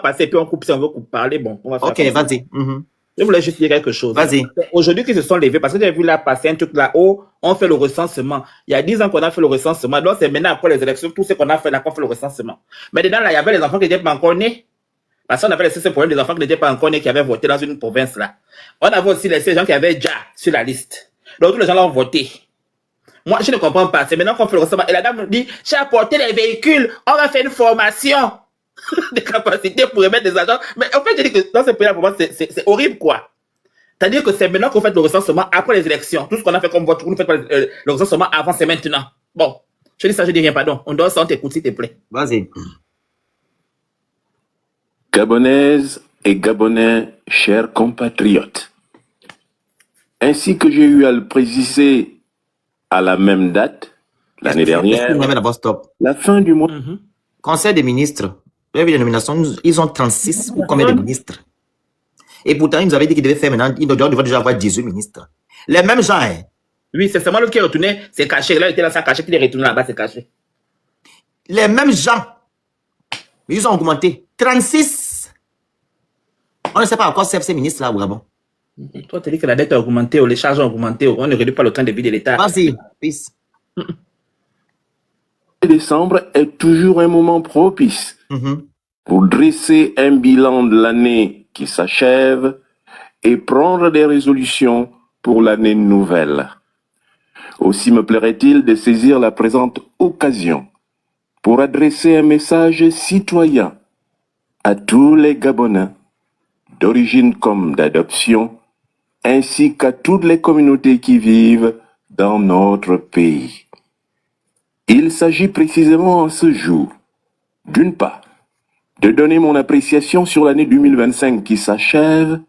passer, puis on coupe si on veut parler. Bon, on va faire Ok, comme ça. vas-y. Je voulais juste dire quelque chose. Vas-y. Aujourd'hui, qu'ils se sont levés, parce que j'ai vu là passer un truc là-haut, on fait le recensement. Il y a 10 ans qu'on a fait le recensement. Donc, c'est maintenant, après les élections, tout ce qu'on a fait là, qu'on fait le recensement. Mais dedans, là, il y avait les enfants qui n'étaient pas encore nés. Parce qu'on avait laissé ce problème des enfants qui n'étaient pas encore nés, qui avaient voté dans une province là. On avait aussi laissé les gens qui avaient déjà sur la liste. Donc, tous les gens là ont voté. Moi, je ne comprends pas. C'est maintenant qu'on fait le recensement. Et la dame me dit, j'ai apporté les véhicules. On va faire une formation de capacité pour émettre des agents. Mais en fait, je dis que dans ce pays-là, pour moi, c'est horrible, quoi. C'est-à-dire que c'est maintenant qu'on fait le recensement après les élections. Tout ce qu'on a fait comme vote, vous ne faites pas le recensement avant, c'est maintenant. Bon, je dis ça, je dis rien, pardon. On doit s'en t'écouter, s'il te plaît. Vas-y. Gabonaises et Gabonais, chers compatriotes, ainsi que j'ai eu à le préciser à la même date, l'année dernière, la fin du mois. Conseil des ministres, vous avez vu les nominations, ils ont 36 ou combien de ministres? Et pourtant, ils nous avaient dit qu'ils devaient faire maintenant, ils devaient déjà avoir 18 ministres. Les mêmes gens, hein? Oui, c'est seulement le qui est retourné, c'est caché. Là, il était là, c'est caché, qu'il est retourné là-bas, c'est caché. Les mêmes gens. Ils ont augmenté. 36. On ne sait pas à quoi servent ces ministres-là au Gabon. Toi, tu dis que la dette a augmenté, les charges ont augmenté, on ne réduit pas le train de vie de l'État. Vas-y, peace. Décembre est toujours un moment propice pour dresser un bilan de l'année qui s'achève et prendre des résolutions pour l'année nouvelle. Aussi me plairait-il de saisir la présente occasion pour adresser un message citoyen à tous les Gabonais, d'origine comme d'adoption, ainsi qu'à toutes les communautés qui vivent dans notre pays. Il s'agit précisément en ce jour, d'une part, de donner mon appréciation sur l'année 2025 qui s'achève,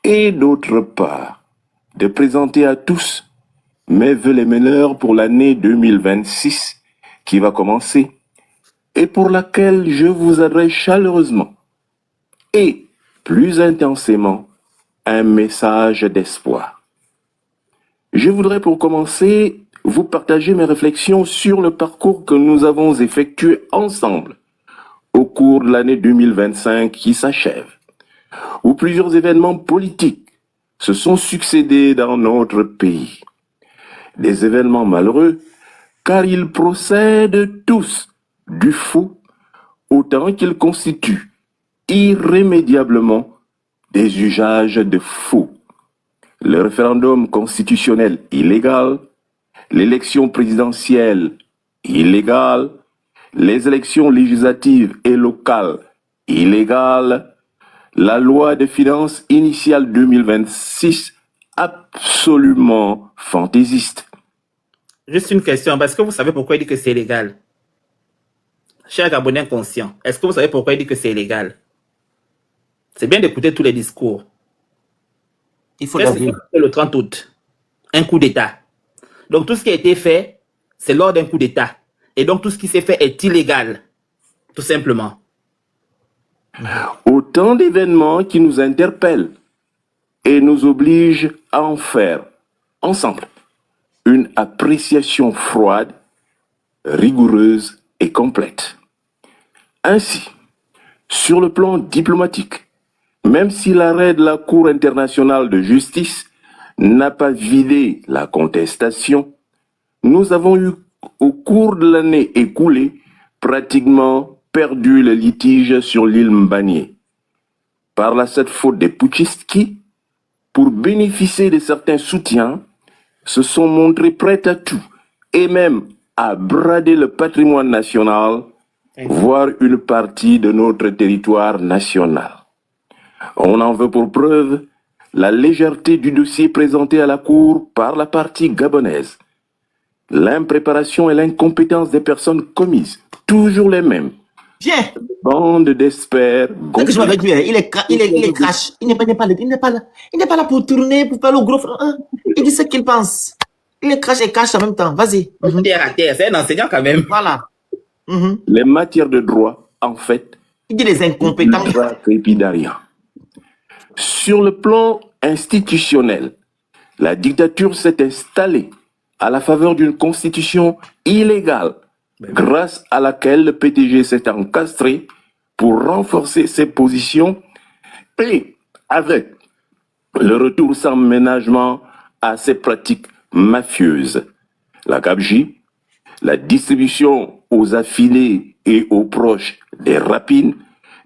et d'autre part, de présenter à tous mes vœux les meilleurs pour l'année 2026 qui va commencer et pour laquelle je vous adresse chaleureusement et plus intensément un message d'espoir. Je voudrais pour commencer vous partager mes réflexions sur le parcours que nous avons effectué ensemble au cours de l'année 2025 qui s'achève, où plusieurs événements politiques se sont succédés dans notre pays. Des événements malheureux, car ils procèdent tous du faux, autant qu'ils constituent irrémédiablement des usages de faux. Le référendum constitutionnel illégal, l'élection présidentielle illégale, les élections législatives et locales illégales, la loi de finances initiale 2026 absolument fantaisiste. Juste une question, parce que vous savez pourquoi il dit que c'est illégal? Cher Gabonais conscient, est-ce que vous savez pourquoi il dit que c'est illégal? C'est bien d'écouter tous les discours. Il faut le 30 août, un coup d'État. Donc tout ce qui a été fait, c'est lors d'un coup d'État. Et donc tout ce qui s'est fait est illégal, tout simplement. Autant d'événements qui nous interpellent et nous obligent à en faire, ensemble, une appréciation froide, rigoureuse et complète. Ainsi, sur le plan diplomatique, même si l'arrêt de la Cour internationale de justice n'a pas vidé la contestation, nous avons eu, au cours de l'année écoulée, pratiquement perdu le litige sur l'île Mbanié. Par la cette faute des putschistes qui, pour bénéficier de certains soutiens, se sont montrés prêts à tout et même à brader le patrimoine national, voire une partie de notre territoire national. On en veut pour preuve la légèreté du dossier présenté à la Cour par la partie gabonaise, l'impréparation et l'incompétence des personnes commises, toujours les mêmes. Viens. Bande d'experts. Que je m'avais dit, il est crash. Il n'est pas là pour tourner, pour faire le gros. Il dit ce qu'il pense. Il est crash et cache en même temps. Vas-y. C'est un enseignant quand même. Voilà. Les matières de droit, en fait, il dit les incompétents. Sur le plan institutionnel, la dictature s'est installée à la faveur d'une constitution illégale, grâce à laquelle le PTG s'est encastré pour renforcer ses positions et avec le retour sans ménagement à ces pratiques mafieuses. La gabegie, la distribution aux affiliés et aux proches des rapines,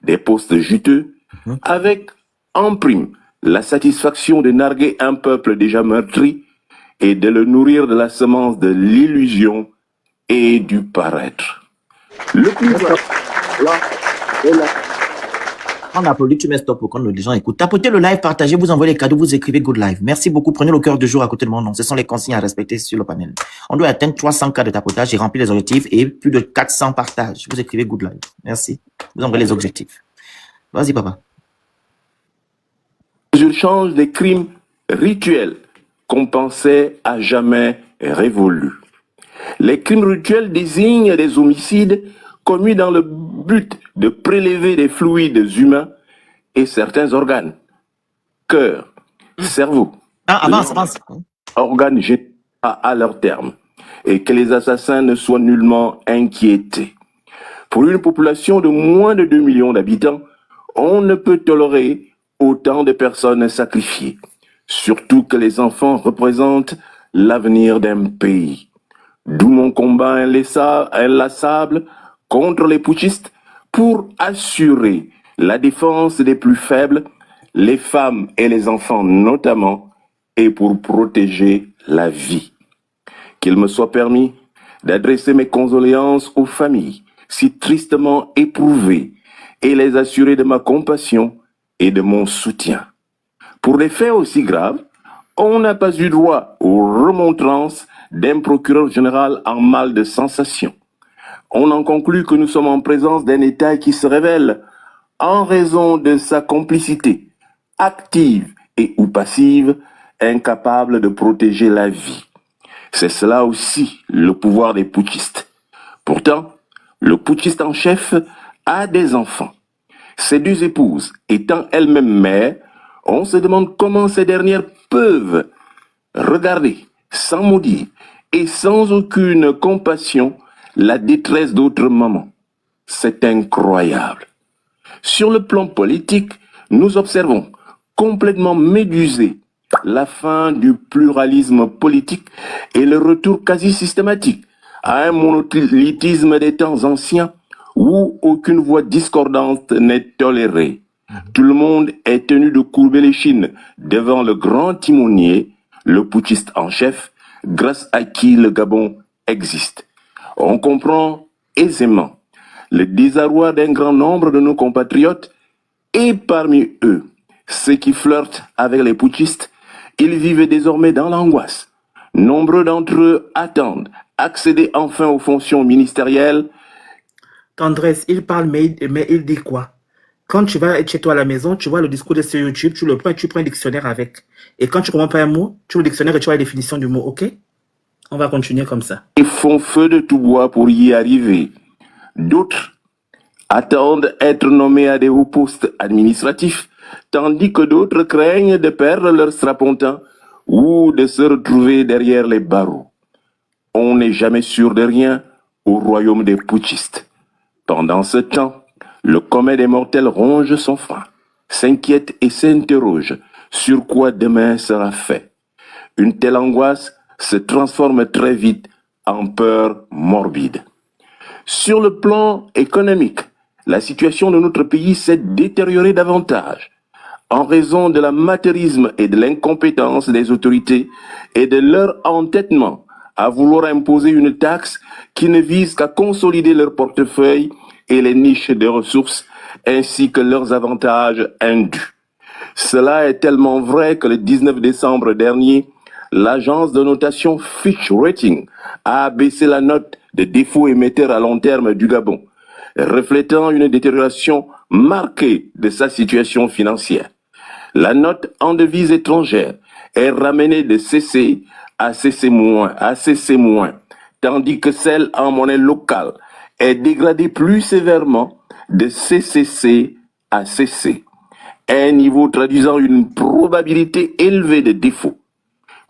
des postes juteux, avec en prime la satisfaction de narguer un peuple déjà meurtri et de le nourrir de la semence de l'illusion et du paraître. Le pouvoir, là, est là. On applaudit, tu mets stop pour quand les gens écoutent. Tapotez le live, partagez, vous envoyez les cadeaux, vous écrivez good live. Merci beaucoup. Prenez le cœur de jour à côté de mon nom. Ce sont les consignes à respecter sur le panel. On doit atteindre 300 cas de tapotage et remplir les objectifs et plus de 400 partages. Vous écrivez good live. Merci. Vous envoyez les objectifs. Vas-y, papa. Je change des crimes rituels qu'on pensait à jamais révolus. Les crimes rituels désignent des homicides commis dans le but de prélever des fluides humains et certains organes. Cœur, cerveau, avance. organes génitaux à leur terme, et que les assassins ne soient nullement inquiétés. Pour une population de moins de 2 millions d'habitants, on ne peut tolérer autant de personnes sacrifiées, surtout que les enfants représentent l'avenir d'un pays. D'où mon combat inlassable contre les putschistes pour assurer la défense des plus faibles, les femmes et les enfants notamment, et pour protéger la vie. Qu'il me soit permis d'adresser mes condoléances aux familles si tristement éprouvées et les assurer de ma compassion et de mon soutien. Pour des faits aussi graves, on n'a pas eu droit aux remontrances d'un procureur général en mal de sensation. On en conclut que nous sommes en présence d'un État qui se révèle, en raison de sa complicité, active et ou passive, incapable de protéger la vie. C'est cela aussi le pouvoir des putschistes. Pourtant, le putschiste en chef a des enfants. Ses 2 épouses étant elles-mêmes mères, on se demande comment ces dernières peuvent regarder, sans maudire et sans aucune compassion, la détresse d'autres mamans. C'est incroyable. Sur le plan politique, nous observons complètement médusé la fin du pluralisme politique et le retour quasi systématique à un monolithisme des temps anciens où aucune voix discordante n'est tolérée. Tout le monde est tenu de courber les chines devant le grand timonier, le putschiste en chef, grâce à qui le Gabon existe. On comprend aisément le désarroi d'un grand nombre de nos compatriotes et parmi eux, ceux qui flirtent avec les putschistes, ils vivent désormais dans l'angoisse. Nombreux d'entre eux attendent accéder enfin aux fonctions ministérielles. Tendresse, il parle, mais il dit quoi? Quand tu vas être chez toi à la maison, tu vois le discours de sur YouTube, tu le prends et tu prends un dictionnaire avec. Et quand tu comprends pas un mot, tu ouvres le dictionnaire et tu vois la définition du mot, ok? On va continuer comme ça. Ils font feu de tout bois pour y arriver. D'autres attendent être nommés à des hauts postes administratifs, tandis que d'autres craignent de perdre leur strapontin ou de se retrouver derrière les barreaux. On n'est jamais sûr de rien au royaume des putschistes. Pendant ce temps, le commun des mortels ronge son frein, s'inquiète et s'interroge sur quoi demain sera fait. Une telle angoisse se transforme très vite en peur morbide. Sur le plan économique, la situation de notre pays s'est détériorée davantage en raison de l'amateurisme et de l'incompétence des autorités et de leur entêtement à vouloir imposer une taxe qui ne vise qu'à consolider leur portefeuille et les niches de ressources ainsi que leurs avantages indus. Cela est tellement vrai que le 19 décembre dernier, l'agence de notation Fitch Ratings a abaissé la note de défaut émetteur à long terme du Gabon, reflétant une détérioration marquée de sa situation financière. La note en devise étrangère est ramenée de CC à CC-, tandis que celle en monnaie locale est dégradée plus sévèrement de CCC à CC, un niveau traduisant une probabilité élevée de défaut.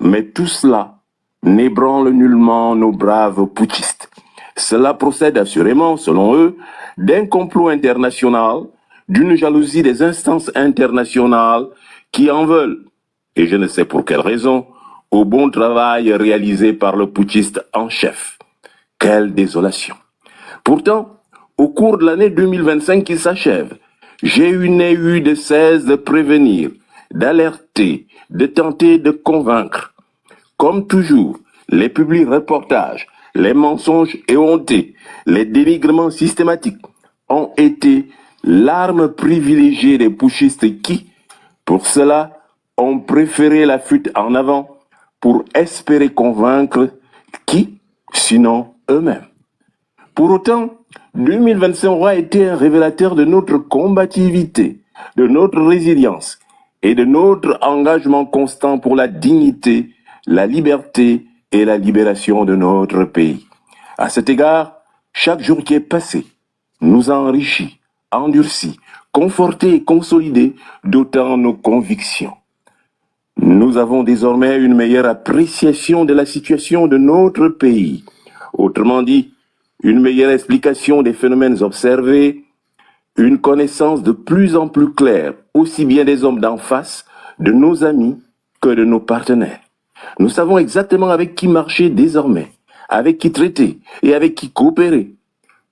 Mais tout cela n'ébranle nullement nos braves putschistes. Cela procède assurément, selon eux, d'un complot international, d'une jalousie des instances internationales qui en veulent, et je ne sais pour quelle raison, au bon travail réalisé par le putschiste en chef. Quelle désolation! Pourtant, au cours de l'année 2025 qui s'achève, j'ai eu de cesse de prévenir, d'alerter, de tenter de convaincre. Comme toujours, les publics reportages, les mensonges éhontés, les dénigrements systématiques ont été l'arme privilégiée des putschistes qui, pour cela, ont préféré la fuite en avant pour espérer convaincre qui, sinon eux-mêmes. Pour autant, 2025 aura été un révélateur de notre combativité, de notre résilience et de notre engagement constant pour la dignité, la liberté et la libération de notre pays. À cet égard, chaque jour qui est passé nous a enrichis, endurcis, confortés et consolidés, d'autant nos convictions. Nous avons désormais une meilleure appréciation de la situation de notre pays. Autrement dit, une meilleure explication des phénomènes observés, une connaissance de plus en plus claire, aussi bien des hommes d'en face, de nos amis, que de nos partenaires. Nous savons exactement avec qui marcher désormais, avec qui traiter et avec qui coopérer.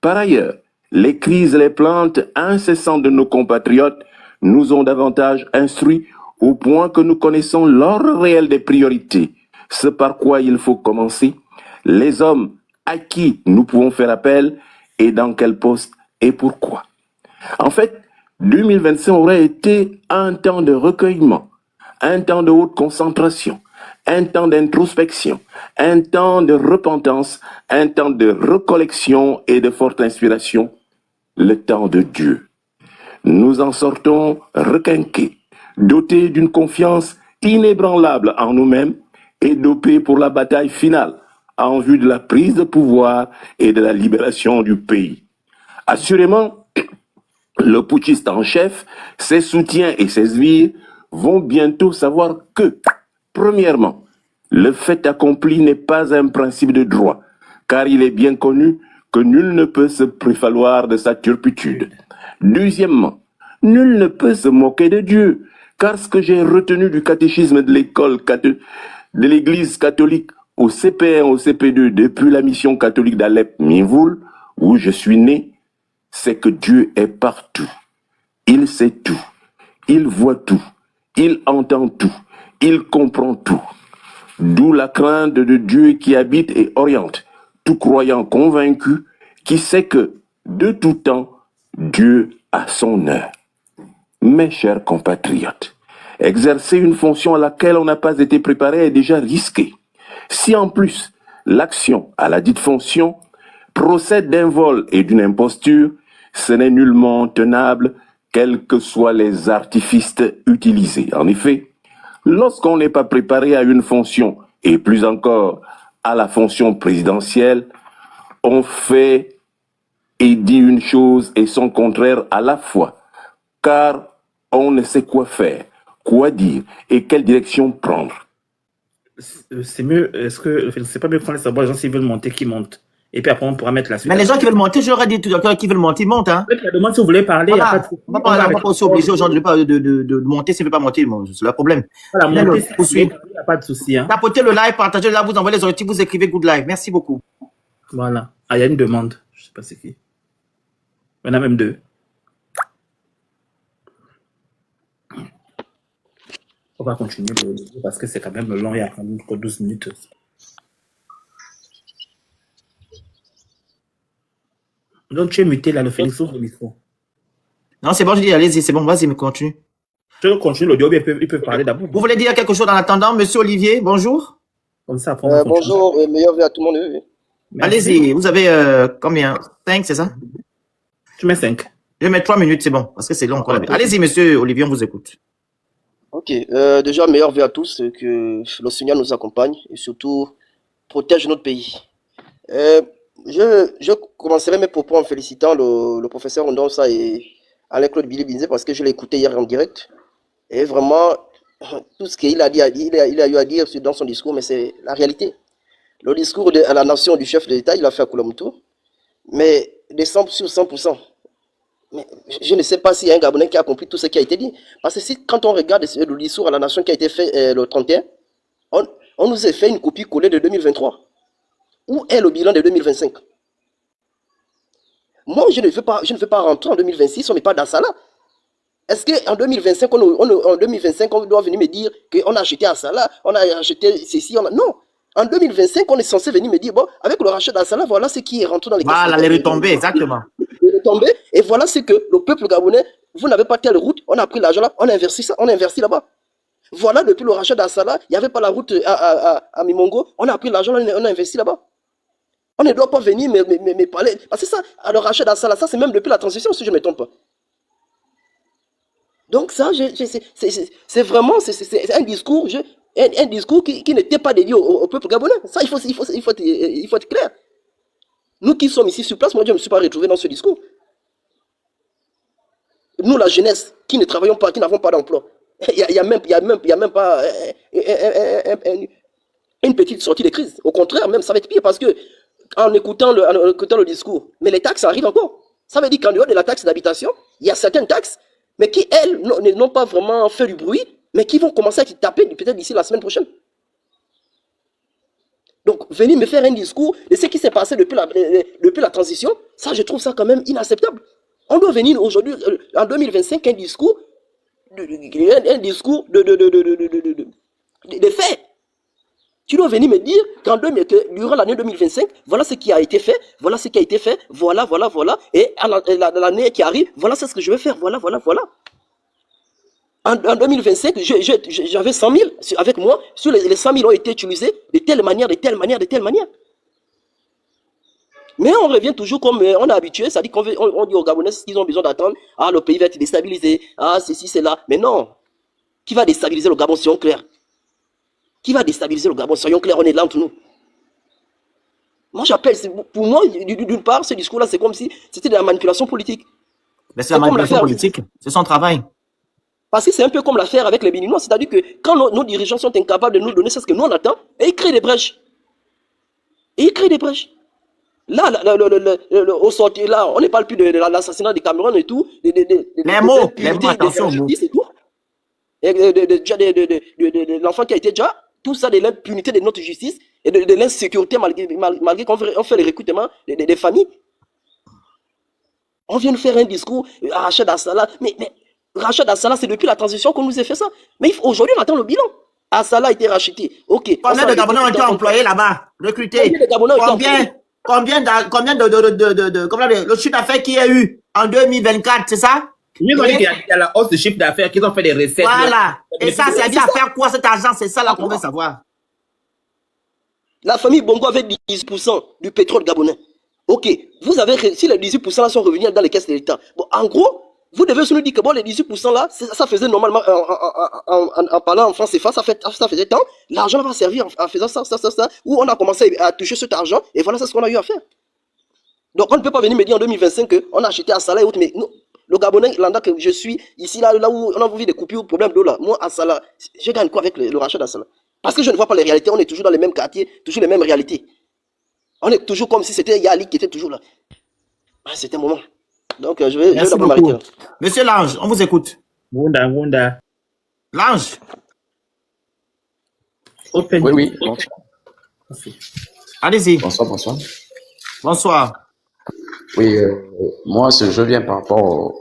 Par ailleurs, les crises et les plaintes incessantes de nos compatriotes nous ont davantage instruits au point que nous connaissons l'ordre réel des priorités, ce par quoi il faut commencer, les hommes à qui nous pouvons faire appel et dans quel poste et pourquoi. En fait, 2025 aurait été un temps de recueillement, un temps de haute concentration, un temps d'introspection, un temps de repentance, un temps de recollection et de forte inspiration, le temps de Dieu. Nous en sortons requinqués, dotés d'une confiance inébranlable en nous-mêmes et dopés pour la bataille finale en vue de la prise de pouvoir et de la libération du pays. Assurément, le putschiste en chef, ses soutiens et ses sbires vont bientôt savoir que, premièrement, le fait accompli n'est pas un principe de droit, car il est bien connu que nul ne peut se prévaloir de sa turpitude. Deuxièmement, nul ne peut se moquer de Dieu, car ce que j'ai retenu du catéchisme de de l'Église catholique au CP1, au CP2, depuis la mission catholique d'Alep-Mivoul, où je suis né, c'est que Dieu est partout. Il sait tout. Il voit tout. Il entend tout. Il comprend tout. D'où la crainte de Dieu qui habite et oriente tout croyant convaincu qui sait que, de tout temps, Dieu a son heure. Mes chers compatriotes, exercer une fonction à laquelle on n'a pas été préparé est déjà risqué. Si en plus, l'action à la dite fonction procède d'un vol et d'une imposture, ce n'est nullement tenable, quels que soient les artifices utilisés. En effet, lorsqu'on n'est pas préparé à une fonction, et plus encore à la fonction présidentielle, on fait et dit une chose et son contraire à la fois, car on ne sait quoi faire, quoi dire et quelle direction prendre. C'est mieux, est-ce que c'est pas mieux qu'on laisse savoir les gens s'ils veulent monter, qui montent. Et puis après, on pourra mettre la suite. Mais les gens qui veulent monter, je leur ai dit tout à l'heure, qui veulent monter, ils montent. Hein. La demande, si vous voulez parler, il n'y a pas de souci. On va pas aussi obliger aux gens de monter s'ils ne veulent pas monter. C'est leur problème. Voilà, monter, si il n'y a pas de souci. Hein. Tapotez le live, partagez là, vous envoyez les objectifs, vous écrivez good live. Merci beaucoup. Voilà. Ah, il y a une demande. Je ne sais pas c'est qui. Il y en a même deux. On va continuer parce que c'est quand même long, il y a quand même 12 minutes. Donc tu es muté là, le Félix, ouvre le micro. Non, c'est bon, je dis, allez-y, c'est bon, vas-y, continue. Je continue l'audio, ils peuvent parler d'abord. Vous voulez dire quelque chose en attendant, monsieur Olivier? Bonjour. Comme ça, après, bonjour, meilleur vœu à tout le monde. Oui. Allez-y, vous avez combien? 5, c'est ça? Tu mets 5. Je vais mettre 3 minutes, c'est bon, parce que c'est long. Allez-y, monsieur Olivier, on vous écoute. Ok, déjà, meilleur vœu à tous, que le Seigneur nous accompagne et surtout protège notre pays. Je commencerai mes propos en félicitant le professeur Ondonsa et Alain-Claude Billy Binzé parce que je l'ai écouté hier en direct. Et vraiment, tout ce qu'il a dit, il a eu à dire dans son discours, mais c'est la réalité. Le discours à la nation du chef de l'État, il a fait à Koulamoutou. Mais des 100 sur 100%. Mais je ne sais pas s'il y a un Gabonais qui a compris tout ce qui a été dit. Parce que quand on regarde le discours à la nation qui a été fait le 31, on nous a fait une copie collée de 2023. Où est le bilan de 2025? Moi, je ne veux pas rentrer en 2026, on n'est pas dans ça là. Est-ce qu'en 2025, on doit venir me dire qu'on a acheté Assala, on a acheté ceci, non. En 2025, on est censé venir me dire, bon, avec le rachat d'Assala, voilà ce qui est rentré dans les caisses. Voilà, les retombées, exactement. Les retombées, et voilà ce que le peuple gabonais, vous n'avez pas telle route, on a pris l'argent là, on a investi là-bas. Voilà, depuis le rachat d'Assala, il n'y avait pas la route à Mimongo, on a pris l'argent, on a investi là-bas. On ne doit pas venir me parler. Parce que ça, le rachat d'Assala, ça c'est même depuis la transition, si je ne me trompe pas. Donc ça, c'est vraiment un discours, un discours qui n'était pas dédié au peuple gabonais. Ça, il faut être clair. Nous qui sommes ici sur place, moi je ne me suis pas retrouvé dans ce discours. Nous, la jeunesse, qui ne travaillons pas, qui n'avons pas d'emploi, il n'y a même pas une petite sortie de crise. Au contraire, même ça va être pire parce que en écoutant le discours, mais les taxes arrivent encore. Ça veut dire qu'en dehors de la taxe d'habitation, il y a certaines taxes, mais qui, elles, n'ont pas vraiment fait du bruit, mais qui vont commencer à taper peut-être d'ici la semaine prochaine. Donc, venir me faire un discours de ce qui s'est passé depuis la transition, ça, je trouve ça quand même inacceptable. On doit venir aujourd'hui, en 2025, un discours de fait. Tu dois venir me dire que durant l'année 2025, voilà ce qui a été fait, voilà ce qui a été fait, voilà, et à l'année qui arrive, voilà ce que je vais faire, voilà. En 2025, j'avais 100 000 avec moi, sur les 100 000 ont été utilisés de telle manière. Mais on revient toujours comme on est habitué, c'est-à-dire qu'on dit aux Gabonais qu'ils ont besoin d'attendre, le pays va être déstabilisé, ceci, cela. Mais non, qui va déstabiliser le Gabon, soyons clairs? Qui va déstabiliser le Gabon, soyons clairs, on est là entre nous. Moi j'appelle, pour moi, d'une part, ce discours-là, c'est comme si c'était de la manipulation politique. Mais c'est la manipulation politique, c'est son travail. Parce que c'est un peu comme l'affaire avec les Béninois, c'est-à-dire que quand nos dirigeants sont incapables de nous donner ce que nous on attend, et ils créent des brèches. Là, au sortir, là, on ne parle plus de l'assassinat des Cameroun et tout. Les mots, attention aux mots. Et de l'enfant qui a été déjà, tout ça de l'impunité de notre justice et de l'insécurité malgré qu'on fait les recrutements des familles. On vient de faire un discours, rachat d'Assala, mais rachat d'Assala, c'est depuis la transition qu'on nous a fait ça. Mais aujourd'hui, on attend le bilan. Assala a été racheté. Ok. Combien de Gabonais ont été employés là-bas, recrutés? Combien le chiffre d'affaires qu'il y a eu en 2024, c'est ça? Ils ont dit qu'il y a la hausse de chiffre d'affaires, qu'ils ont fait des recettes. Voilà. Et ça, c'est à dire à faire quoi cet argent? C'est ça là qu'on veut savoir. La famille Bongo avait 18% du pétrole gabonais. Ok. Vous avez, si les 18% là sont revenus dans les caisses de l'État. Bon, en gros, vous devez nous dire que bon, les 18% là, ça faisait normalement, en parlant en France CFA, ça faisait tant. L'argent va servir en faisant ça, où on a commencé à toucher cet argent, et voilà, c'est ce qu'on a eu à faire. Donc, on ne peut pas venir me dire en 2025 qu'on a acheté Assala et autres, mais non, le Gabonais, là que je suis, ici, là où on a vu des coupures, problème d'eau là, moi, Assala, je gagne quoi avec le rachat d'Assala? Parce que je ne vois pas les réalités, on est toujours dans les mêmes quartiers, toujours les mêmes réalités. On est toujours comme si c'était Yali qui était toujours là. C'était un moment. Donc, je vais d'abord m'arrêter là. Monsieur Lange, on vous écoute. Wunda. Lange. Oui. Allez-y. Bonsoir. Oui, moi, je viens par rapport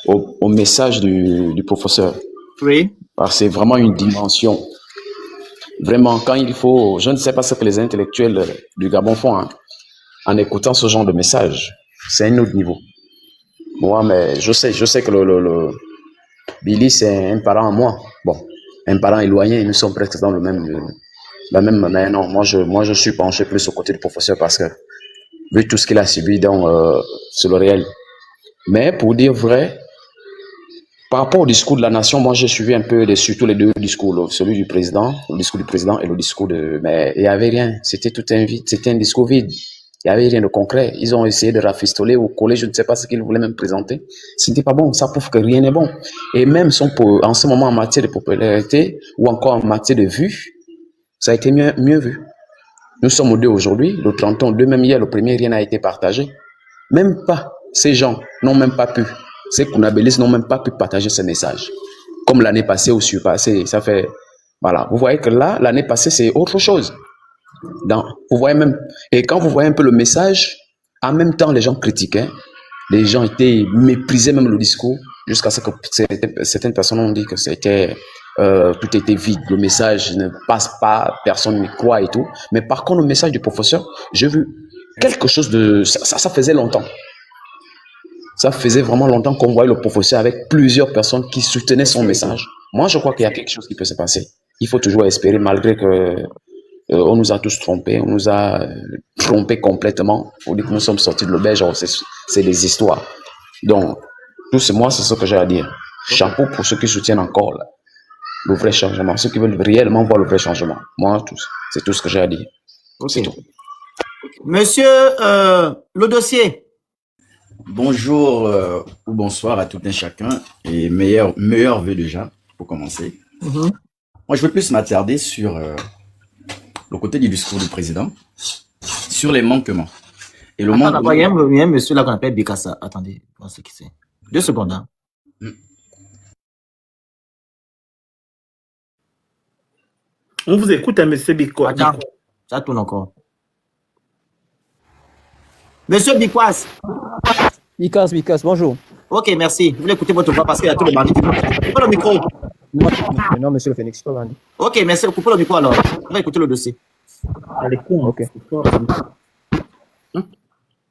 au message du professeur. Oui. Parce que c'est vraiment une dimension. Vraiment, quand il faut, je ne sais pas ce que les intellectuels du Gabon font en écoutant ce genre de message. C'est un autre niveau. Moi, mais je sais que le Billy, c'est un parent à moi. Bon, un parent éloigné, nous sommes presque dans la même, mais non, moi je suis penché plus au côté du professeur parce que, vu tout ce qu'il a subi, donc, c'est le réel. Mais pour dire vrai, par rapport au discours de la nation, moi j'ai suivi un peu surtout les deux discours, celui du président, le discours du président et le discours mais il n'y avait rien. C'était tout un vide, c'était un discours vide. Il n'y avait rien de concret. Ils ont essayé de rafistoler ou coller, je ne sais pas ce qu'ils voulaient même présenter. Ce n'était pas bon. Ça prouve que rien n'est bon. Et même en ce moment, en matière de popularité ou encore en matière de vue, ça a été mieux vu. Nous sommes au 2 aujourd'hui, le 31, le 2 même hier, le premier, rien n'a été partagé. Même pas, ces gens n'ont même pas pu, ces Kounabélis n'ont même pas pu partager ce message. Comme l'année passée ou surpassée, ça fait, voilà. Vous voyez que là, l'année passée, c'est autre chose. Vous voyez même, et quand vous voyez un peu le message, en même temps, les gens critiquaient, les gens étaient méprisés même le discours, jusqu'à ce que certaines personnes ont dit que tout était vide, le message ne passe pas, personne n'y croit et tout. Mais par contre, le message du professeur, j'ai vu quelque chose de, ça faisait longtemps. Ça faisait vraiment longtemps qu'on voyait le professeur avec plusieurs personnes qui soutenaient son message. Moi, je crois qu'il y a quelque chose qui peut se passer. Il faut toujours espérer, malgré que on nous a tous trompés, on nous a trompés complètement. On dit que nous sommes sortis de l'auberge, c'est des histoires. Donc, moi, c'est ce que j'ai à dire. Chapeau pour ceux qui soutiennent encore le vrai changement, ceux qui veulent réellement voir le vrai changement. Moi, c'est tout ce que j'ai à dire. Okay. C'est tout. Monsieur, le dossier. Bonjour ou bonsoir à tout un chacun et meilleur vœu déjà pour commencer. Moi, je veux plus m'attarder sur le côté du discours du président, sur les manquements. Et le manquement. Il y a un monsieur là qu'on appelle Bikassa. Attendez, on sait qui c'est. 2 secondes. Hein. On vous écoute, hein, monsieur Bikwas. Attends, ça tourne encore. Monsieur Bikwas. Bikas, bonjour. Ok, merci. Vous voulez écouter votre voix parce qu'il y a tout le bandit. Coupez le micro. Non, monsieur le Phénix, pas bandit. Ok, merci. Coupez le micro alors. On va écouter le dossier. Allez, ok.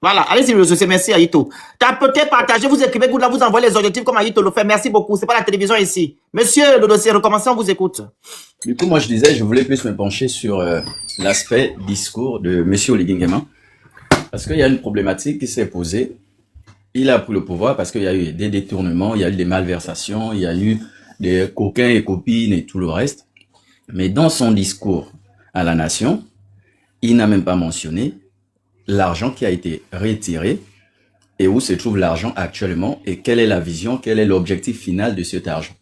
Voilà, allez-y le dossier. Merci Aïto. Tapotez, partagez, vous écrivez, vous envoyez les objectifs comme Aïto le fait. Merci beaucoup. C'est pas la télévision ici. Monsieur, le dossier, recommencez, on vous écoute. Du coup, moi, je disais, je voulais plus me pencher sur l'aspect discours de monsieur Oligui Nguema. Parce qu'il y a une problématique qui s'est posée. Il a pris le pouvoir parce qu'il y a eu des détournements, il y a eu des malversations, il y a eu des coquins et copines et tout le reste. Mais dans son discours à la nation, il n'a même pas mentionné l'argent qui a été retiré et où se trouve l'argent actuellement et quelle est la vision, quel est l'objectif final de cet argent.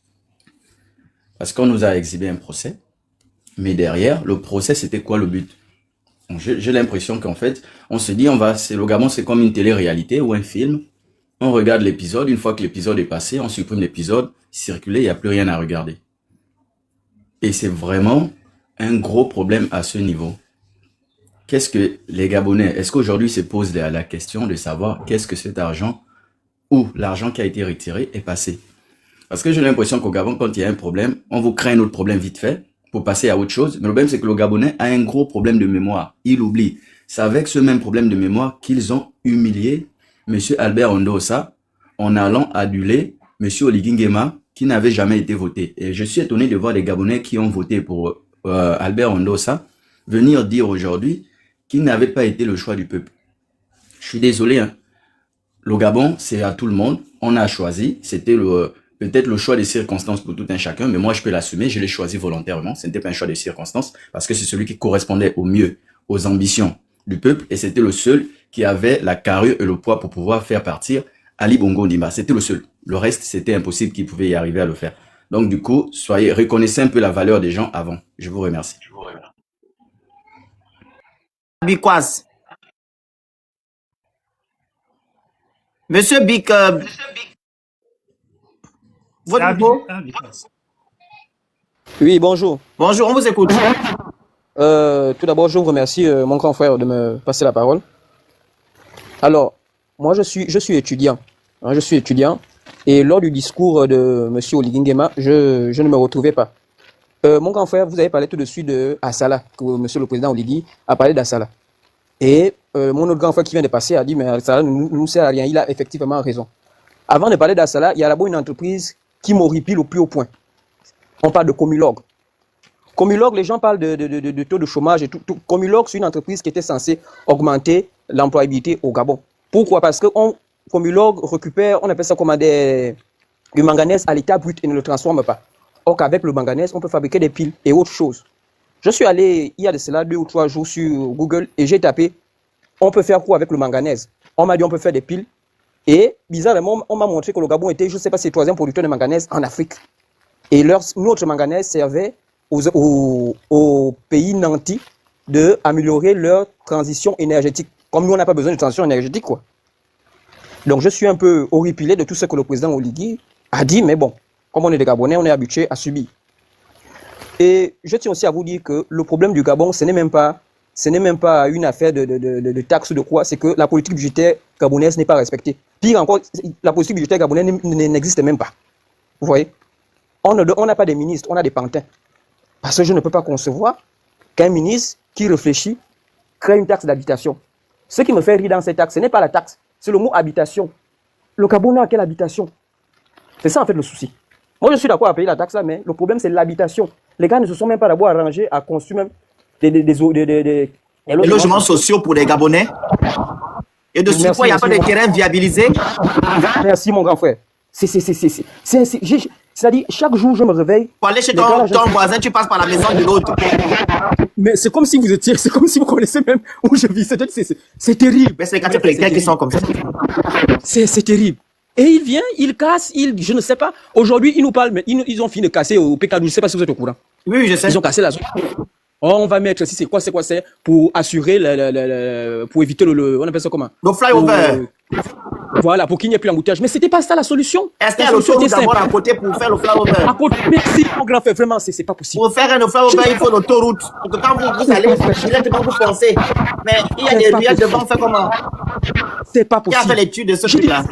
Parce qu'on nous a exhibé un procès, mais derrière, le procès, c'était quoi le but? J'ai l'impression qu'en fait, on se dit, le Gabon, c'est comme une télé-réalité ou un film. On regarde l'épisode, une fois que l'épisode est passé, on supprime l'épisode, circuler, il n'y a plus rien à regarder. Et c'est vraiment un gros problème à ce niveau. Qu'est-ce que les Gabonais, est-ce qu'aujourd'hui se pose la question de savoir qu'est-ce que cet argent ou l'argent qui a été retiré est passé? Parce que j'ai l'impression qu'au Gabon, quand il y a un problème, on vous crée un autre problème vite fait pour passer à autre chose. Mais le problème, c'est que le Gabonais a un gros problème de mémoire. Il oublie. C'est avec ce même problème de mémoire qu'ils ont humilié M. Albert Ondossa en allant aduler M. Oligui Nguema qui n'avait jamais été voté. Et je suis étonné de voir des Gabonais qui ont voté pour Albert Ondossa venir dire aujourd'hui qu'il n'avait pas été le choix du peuple. Je suis désolé, hein. Le Gabon, c'est à tout le monde. On a choisi. C'était peut-être le choix des circonstances pour tout un chacun, mais moi, je peux l'assumer. Je l'ai choisi volontairement. Ce n'était pas un choix des circonstances parce que c'est celui qui correspondait au mieux aux ambitions du peuple et c'était le seul qui avait la carrure et le poids pour pouvoir faire partir Ali Bongo Ondimba. C'était le seul. Le reste, c'était impossible qu'il pouvait y arriver à le faire. Donc, du coup, reconnaissez un peu la valeur des gens avant. Je vous remercie. Bikwas. Monsieur Bik, votre niveau? Oui, bonjour. Bonjour, on vous écoute. Tout d'abord, je vous remercie, mon grand frère, de me passer la parole. Alors, moi, je suis étudiant. Hein, je suis étudiant. Et lors du discours de M. Oligui Nguema, je ne me retrouvais pas. Mon grand frère, vous avez parlé tout de suite de Assala, que M. le Président Oligui a parlé d'Assala. Et mon autre grand frère qui vient de passer a dit, mais Assala ne nous sert à rien. Il a effectivement raison. Avant de parler d'Assala, il y a d'abord une entreprise qui m'horripile au plus haut point. On parle de Comulog. Comulog, les gens parlent de taux de chômage et tout. Comulog, c'est une entreprise qui était censée augmenter l'employabilité au Gabon. Pourquoi? Parce que Comulog récupère, on appelle ça comme du manganèse à l'état brut et ne le transforme pas. Or qu'avec le manganèse, on peut fabriquer des piles et autre chose. Je suis allé, il y a de cela 2 ou 3 jours sur Google et j'ai tapé, on peut faire quoi avec le manganèse? On m'a dit on peut faire des piles. Et bizarrement, on m'a montré que le Gabon était, je ne sais pas si c'est le 3e producteur de manganèse en Afrique. Et notre manganèse servait aux pays nantis d'améliorer leur transition énergétique. Comme nous, on n'a pas besoin de transition énergétique, quoi. Donc, je suis un peu horripilé de tout ce que le président Oligui a dit, mais bon, comme on est des Gabonais, on est habitué à subir. Et je tiens aussi à vous dire que le problème du Gabon, ce n'est même pas une affaire de taxes ou de quoi, c'est que la politique budgétaire gabonaise n'est pas respectée. Pire encore, la politique budgétaire gabonaise n'existe même pas. Vous voyez? On n'a pas de ministres, on a des pantins. Parce que je ne peux pas concevoir qu'un ministre qui réfléchit crée une taxe d'habitation. Ce qui me fait rire dans cette taxe, ce n'est pas la taxe, c'est le mot habitation. Le Gabon a quelle habitation? C'est ça en fait le souci. Moi je suis d'accord à payer la taxe là, mais le problème c'est l'habitation. Les gars ne se sont même pas d'abord arrangés à construire même des logements sociaux pour les Gabonais. Et de ce point, il n'y a pas de terrain viabilisé. Merci mon grand frère. C'est-à-dire, chaque jour, je me réveille. Pour aller chez ton voisin, tu passes par la maison de l'autre. Mais c'est comme si vous étiez, c'est comme si vous connaissez même où je vis. C'est terrible. Mais c'est les quartiers précaires qui sont comme ça. C'est terrible. Et il vient, il casse, je ne sais pas. Aujourd'hui, il nous parle, mais ils ont fini de casser au PK12. Je ne sais pas si vous êtes au courant. Oui, je sais. Ils ont cassé la zone. Oh, on va mettre, si c'est quoi, c'est pour assurer, pour éviter on appelle ça comment? Le flyover. Voilà, pour qu'il n'y ait plus l'embouteillage. Mais c'était pas ça la solution. Est-ce qu'il y a l'autoroute d'abord à côté pour faire le flyover? À côté, merci mon grand frère, vraiment, c'est pas possible. Pour faire un flyover, il faut l'autoroute. Pour que quand vous allez, directement vous pensez. Mais il y a des ruelles devant, on fait comment? C'est pas possible. Qui a fait l'étude de ce truc-là?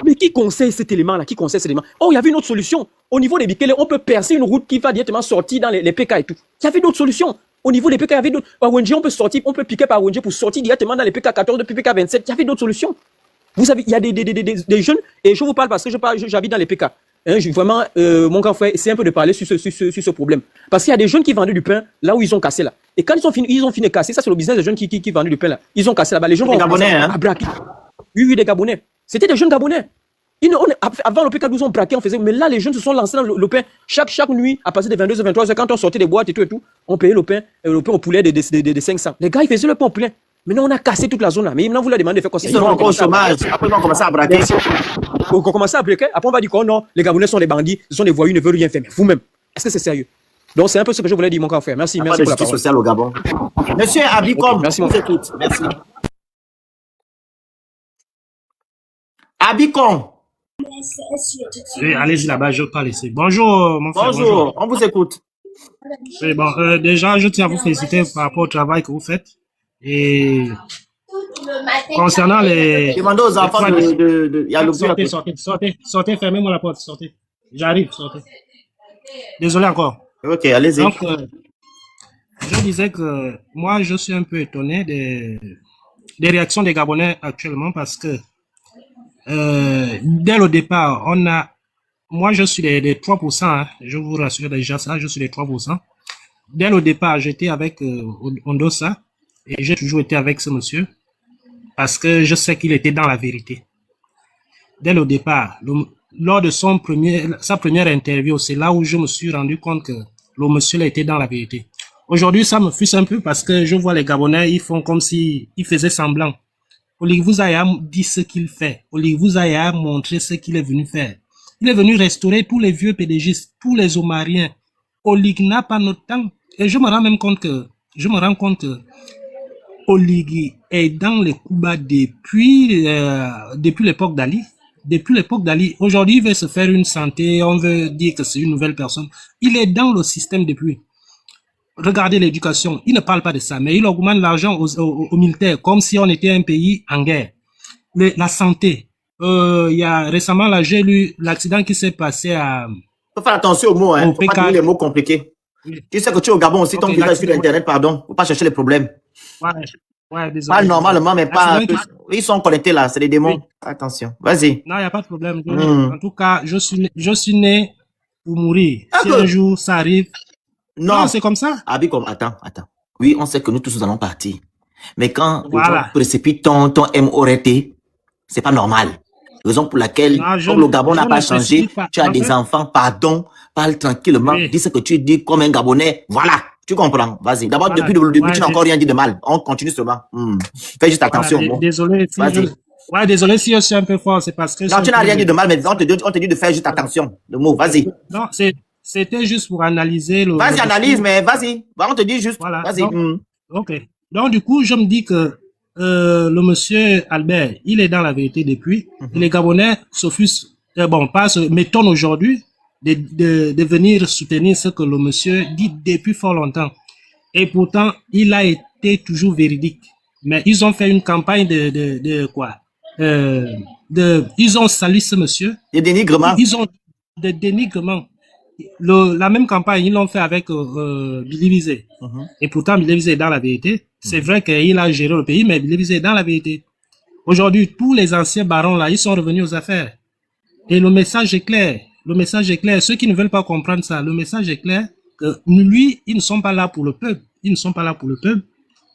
Mais qui conseille cet élément-là? Qui conseille cet élément? Oh, il y avait une autre solution. Au niveau des Bikele, on peut percer une route qui va directement sortir dans les PK et tout. Il y avait d'autres solutions. Au niveau des PK, il y avait d'autres. Par Wenji, on peut sortir, on peut piquer par Wenji pour sortir directement dans les PK 14 depuis PK 27. Il y avait d'autres solutions. Vous savez, il y a des jeunes, et je vous parle parce que j'habite dans les PK. Hein, vraiment, mon grand frère, c'est un peu de parler sur ce problème. Parce qu'il y a des jeunes qui vendaient du pain là où ils ont cassé là. Et quand ils ont fini de casser, ça c'est le business des jeunes qui vendaient du pain là. Ils ont cassé là-bas. Les gens vont Gabonais, hein? à braquer. Oui, des Gabonais. C'était des jeunes Gabonais. Avant le PK12, on braquait, on faisait. Mais là, les jeunes se sont lancés dans le pain. Chaque nuit, à partir des 22h, 23h, quand on sortait des boîtes et tout, on payait le pain au poulet de 500. Les gars, ils faisaient le pain au poulet. Maintenant, on a cassé toute la zone là. Mais maintenant, vous leur demandez de faire quoi? Ils sont encore au chômage. Après, ils vont commencer à braquer. On commence à braquer. Après, on va dire que non, les Gabonais sont des bandits, ce sont des voyous, ils ne veulent rien faire. Mais vous-même, est-ce que c'est sérieux? Donc, c'est un peu ce que je voulais dire, mon grand frère. Merci pour la parole. Sociale au Gabon. Monsieur Abicom, merci, je vous écoute. Merci. Abicom. Oui, allez-y là-bas, je parle ici. Bonjour, mon frère. Bonjour, on vous écoute. Oui, bon, déjà, je tiens à vous féliciter par rapport au travail que vous faites. Et concernant les... Demandez aux enfants il y a le sortez, fermez-moi la porte, sortez. J'arrive, sortez. Désolé encore. Ok, allez-y. Donc, je disais que moi, je suis un peu étonné des réactions des Gabonais actuellement parce que dès le départ, moi je suis des 3%, hein, je vous rassure déjà ça, je suis des 3%. Dès le départ, j'étais avec Ondosa et j'ai toujours été avec ce monsieur parce que je sais qu'il était dans la vérité. Dès le départ, lors de sa première interview, c'est là où je me suis rendu compte que le monsieur était dans la vérité. Aujourd'hui, ça me frustre un peu parce que je vois les Gabonais, ils font comme s'ils faisaient semblant. Olig Vuzaya dit ce qu'il fait. Olig Vuzaya a montré ce qu'il est venu faire. Il est venu restaurer tous les vieux pédégistes, tous les Omariens. Olig n'a pas notre temps. Et je me rends compte que Olig est dans les coups bas depuis l'époque d'Ali. Depuis l'époque d'Ali. Aujourd'hui, il veut se faire une santé. On veut dire que c'est une nouvelle personne. Il est dans le système depuis. Regardez l'éducation, il ne parle pas de ça, mais il augmente l'argent aux militaires, comme si on était un pays en guerre. La santé, il y a récemment, là, j'ai lu l'accident qui s'est passé à... Il faut faire attention aux mots, hein. Faut pas dire les mots compliqués. Oui. Tu sais que tu es au Gabon aussi, ton visage sur Internet, pardon. Faut pas chercher les problèmes. Ouais, désolé. Pas normalement, mais pas... Ils sont connectés là, c'est des démons. Oui. Attention, vas-y. Non, il n'y a pas de problème. En tout cas, je suis né pour mourir. Si un jour ça arrive... Non, c'est comme ça. Abicom, attends. Oui, on sait que nous tous nous allons partir. Mais quand le gens précipite ton MORT, c'est pas normal. Raison pour laquelle, comme le Gabon n'a pas changé, tu as des enfants, pardon, parle tranquillement, dis ce que tu dis comme un Gabonais. Voilà, tu comprends. Vas-y. D'abord, depuis le début, tu n'as encore rien dit de mal. On continue seulement. Fais juste attention. Désolé. Désolé si je suis un peu fort, c'est parce que... Non, tu n'as rien dit de mal, mais on te dit de faire juste attention. Le mot, vas-y. Non, c'était juste pour analyser le... Vas-y, analyse, mais vas-y. On te dit juste. Voilà. Vas-y. Ok. Donc, du coup, je me dis que le monsieur Albert, il est dans la vérité depuis. Et les Gabonais s'offusquent, m'étonnent aujourd'hui de venir soutenir ce que le monsieur dit depuis fort longtemps. Et pourtant, il a été toujours véridique. Mais ils ont fait une campagne ils ont salué ce monsieur. Des dénigrements. Ils ont des dénigrements. La même campagne, ils l'ont fait avec Billy Bizet. Et pourtant, Billy Bizet est dans la vérité. C'est vrai qu'il a géré le pays, mais Billy Bizet est dans la vérité. Aujourd'hui, tous les anciens barons là, ils sont revenus aux affaires. Et le message est clair. Le message est clair. Ceux qui ne veulent pas comprendre ça, le message est clair que lui, ils ne sont pas là pour le peuple. Ils ne sont pas là pour le peuple.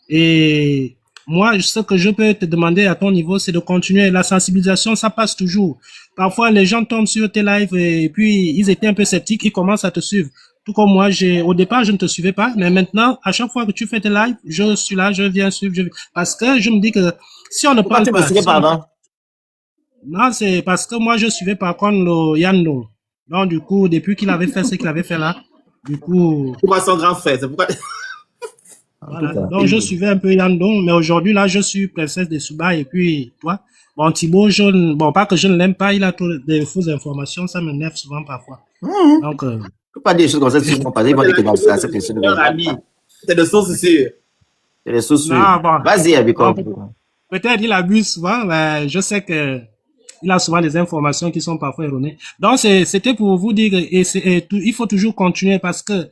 Et moi, ce que je peux te demander à ton niveau, c'est de continuer. La sensibilisation, ça passe toujours. Parfois, les gens tombent sur tes lives et puis ils étaient un peu sceptiques, ils commencent à te suivre. Tout comme moi, au départ, je ne te suivais pas, mais maintenant, à chaque fois que tu fais tes lives, je suis là, je viens suivre, parce que je me dis que si on ne parle pas... Non, c'est parce que moi, je suivais par contre le Yando. Donc, du coup, depuis qu'il avait fait ce qu'il avait fait là, du coup... Pourquoi son grand frère? C'est pourquoi... Voilà. Donc, je suivais un peu Yandon, mais aujourd'hui, là, je suis princesse de Suba et puis, toi, bon, Thibaut, pas que je ne l'aime pas, il a des fausses informations, ça m'énerve souvent parfois. Donc, faut pas dire des choses comme ça, si je ne pas dire, ils vont dire que non, ça, c'est c'est de sources sûres. C'est des sources sûres. Vas-y, Abiko. Peut-être il abuse souvent, mais je sais que il a souvent des informations qui sont parfois erronées. Donc, c'était pour vous dire, il faut toujours continuer parce que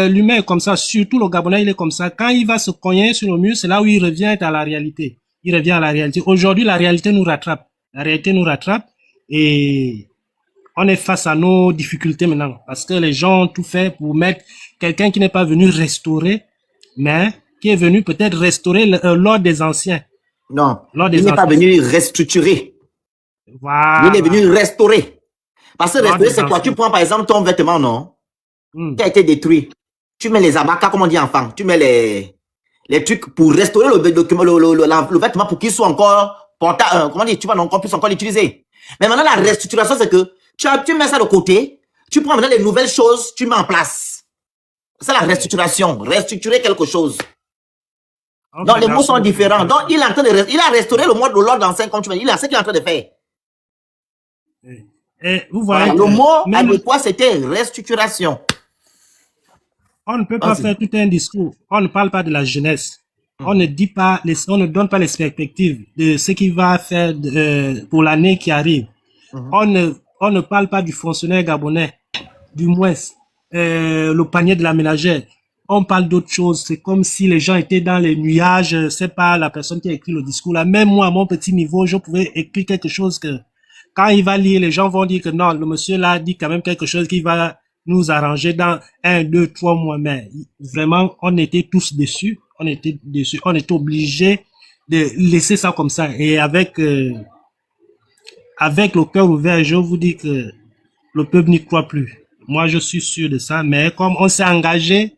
l'humain est comme ça, surtout le Gabonais, il est comme ça. Quand il va se cogner sur le mur, c'est là où il revient à la réalité. Il revient à la réalité. Aujourd'hui, la réalité nous rattrape. La réalité nous rattrape et on est face à nos difficultés maintenant. Parce que les gens ont tout fait pour mettre quelqu'un qui n'est pas venu restaurer, mais qui est venu peut-être restaurer l'ordre des anciens. Non, il n'est pas venu restructurer. Voilà. Il est venu restaurer. Parce que restaurer, c'est quoi? Tu prends par exemple ton vêtement, non? Qui a été détruit. Tu mets les abacas, comme on dit enfant. Tu mets les trucs pour restaurer le vêtement pour qu'il soit encore portable. Comment dire? Tu vas encore plus l'utiliser. Mais maintenant, la restructuration, c'est que tu mets ça de côté. Tu prends maintenant les nouvelles choses, tu mets en place. C'est la restructuration. Restructurer quelque chose. Okay, donc, les mots sont différents. Donc, il a restauré le mode de l'ordre dans 5 ans. Il a ce qu'il est en train de faire. Et vous voyez, le mot adéquat, c'était restructuration. On ne peut pas faire tout un discours. On ne parle pas de la jeunesse. On ne dit pas, on ne donne pas les perspectives de ce qu'il va faire pour l'année qui arrive. On ne parle pas du fonctionnaire gabonais, du moins le panier de la ménagère. On parle d'autre chose. C'est comme si les gens étaient dans les nuages. C'est pas la personne qui a écrit le discours là. Même moi, à mon petit niveau, je pouvais écrire quelque chose que quand il va lire, les gens vont dire que non, le monsieur là dit quand même quelque chose qui va nous arranger dans 1, 2, 3 mois. Mais vraiment, on était tous déçus. On était déçus. On était obligés de laisser ça comme ça. Et avec le cœur ouvert, je vous dis que le peuple n'y croit plus. Moi, je suis sûr de ça. Mais comme on s'est engagé,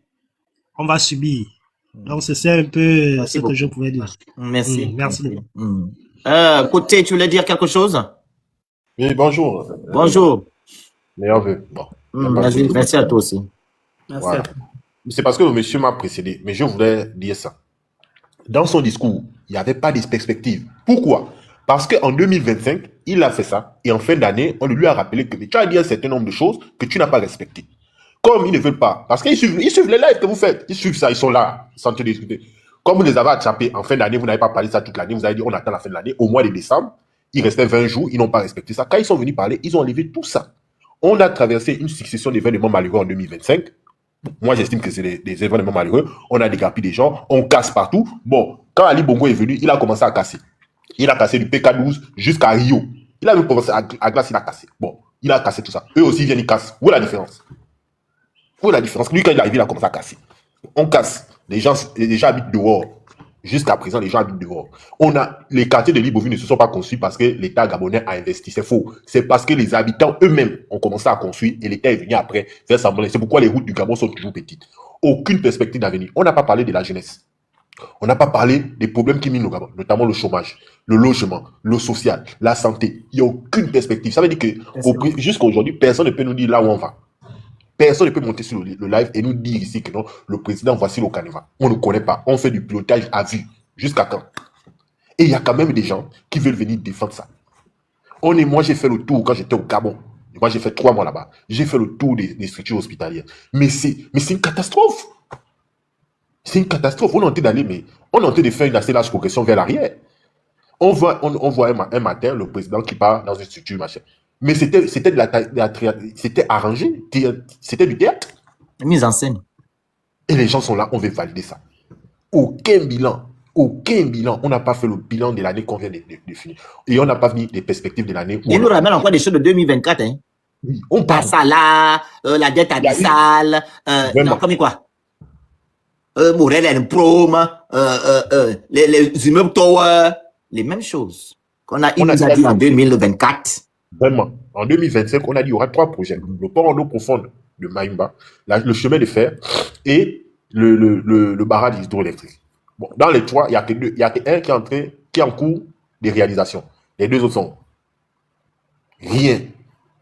on va subir. Donc, c'est un peu merci ce beaucoup. Que je pouvais dire. Merci. Merci. Côté, tu voulais dire quelque chose? Oui, bonjour. Bonjour. Meilleur vœu. Bon, merci à toi aussi. Merci. Voilà. C'est parce que le monsieur m'a précédé, mais je voulais dire ça. Dans son discours, il n'y avait pas de perspective. Pourquoi? Parce qu'en 2025, il a fait ça, et en fin d'année, on lui a rappelé que tu as dit un certain nombre de choses que tu n'as pas respectées. Comme ils ne veulent pas, parce qu'ils suivent les lives que vous faites, ils suivent ça, ils sont là, sans te discuter. Comme vous les avez attrapés en fin d'année, vous n'avez pas parlé de ça toute l'année, vous avez dit on attend la fin de l'année, au mois de décembre, il restait 20 jours, ils n'ont pas respecté ça. Quand ils sont venus parler, ils ont enlevé tout ça. On a traversé une succession d'événements malheureux en 2025. Moi, j'estime que c'est des événements malheureux. On a dégarpi des gens, on casse partout. Bon, quand Ali Bongo est venu, il a commencé à casser. Il a cassé du PK12 jusqu'à Rio. Il a même commencé à Glace, il a cassé. Bon, il a cassé tout ça. Eux aussi viennent, ils cassent. Où est la différence? Où est la différence? Lui, quand il est arrivé, il a commencé à casser. On casse. Les gens habitent dehors. Jusqu'à présent, les gens habitent dehors. Les quartiers de Libreville ne se sont pas construits parce que l'État gabonais a investi. C'est faux. C'est parce que les habitants eux-mêmes ont commencé à construire et l'État est venu après faire semblant. C'est pourquoi les routes du Gabon sont toujours petites. Aucune perspective d'avenir. On n'a pas parlé de la jeunesse. On n'a pas parlé des problèmes qui minent le Gabon, notamment le chômage, le logement, le social, la santé. Il n'y a aucune perspective. Ça veut dire que jusqu'à aujourd'hui, personne ne peut nous dire là où on va. Personne ne peut monter sur le live et nous dire ici que non, le président, voici le canevas. On ne connaît pas. On fait du pilotage à vue. Jusqu'à quand? Et il y a quand même des gens qui veulent venir défendre ça. Moi, j'ai fait le tour quand j'étais au Gabon. Moi, j'ai fait 3 mois là-bas. J'ai fait le tour des structures hospitalières. Mais c'est une catastrophe. C'est une catastrophe. On est en train d'aller, mais on est en train de faire une assez large progression vers l'arrière. On voit un matin le président qui part dans une structure, machin. Mais c'était c'était arrangé. C'était du théâtre. Mise en scène. Et les gens sont là, on veut valider ça. Aucun bilan. Aucun bilan. On n'a pas fait le bilan de l'année qu'on vient de finir. Et on n'a pas mis les perspectives de l'année. Il nous ramène encore des choses de 2024. Hein. Oui, on parle. Ça là, la dette abyssale, non, comme quoi Morel Prom, les immeubles Tower, les mêmes choses qu'on a, nous a dit en 2024. Vraiment. En 2025, on a dit qu'il y aura 3 projets. Le port en eau profonde de Maïmba, le chemin de fer et le barrage hydroélectrique. Bon, dans les 3, il n'y a que 2. Il y a qu'un qui est en cours de réalisation. Les 2 autres sont rien.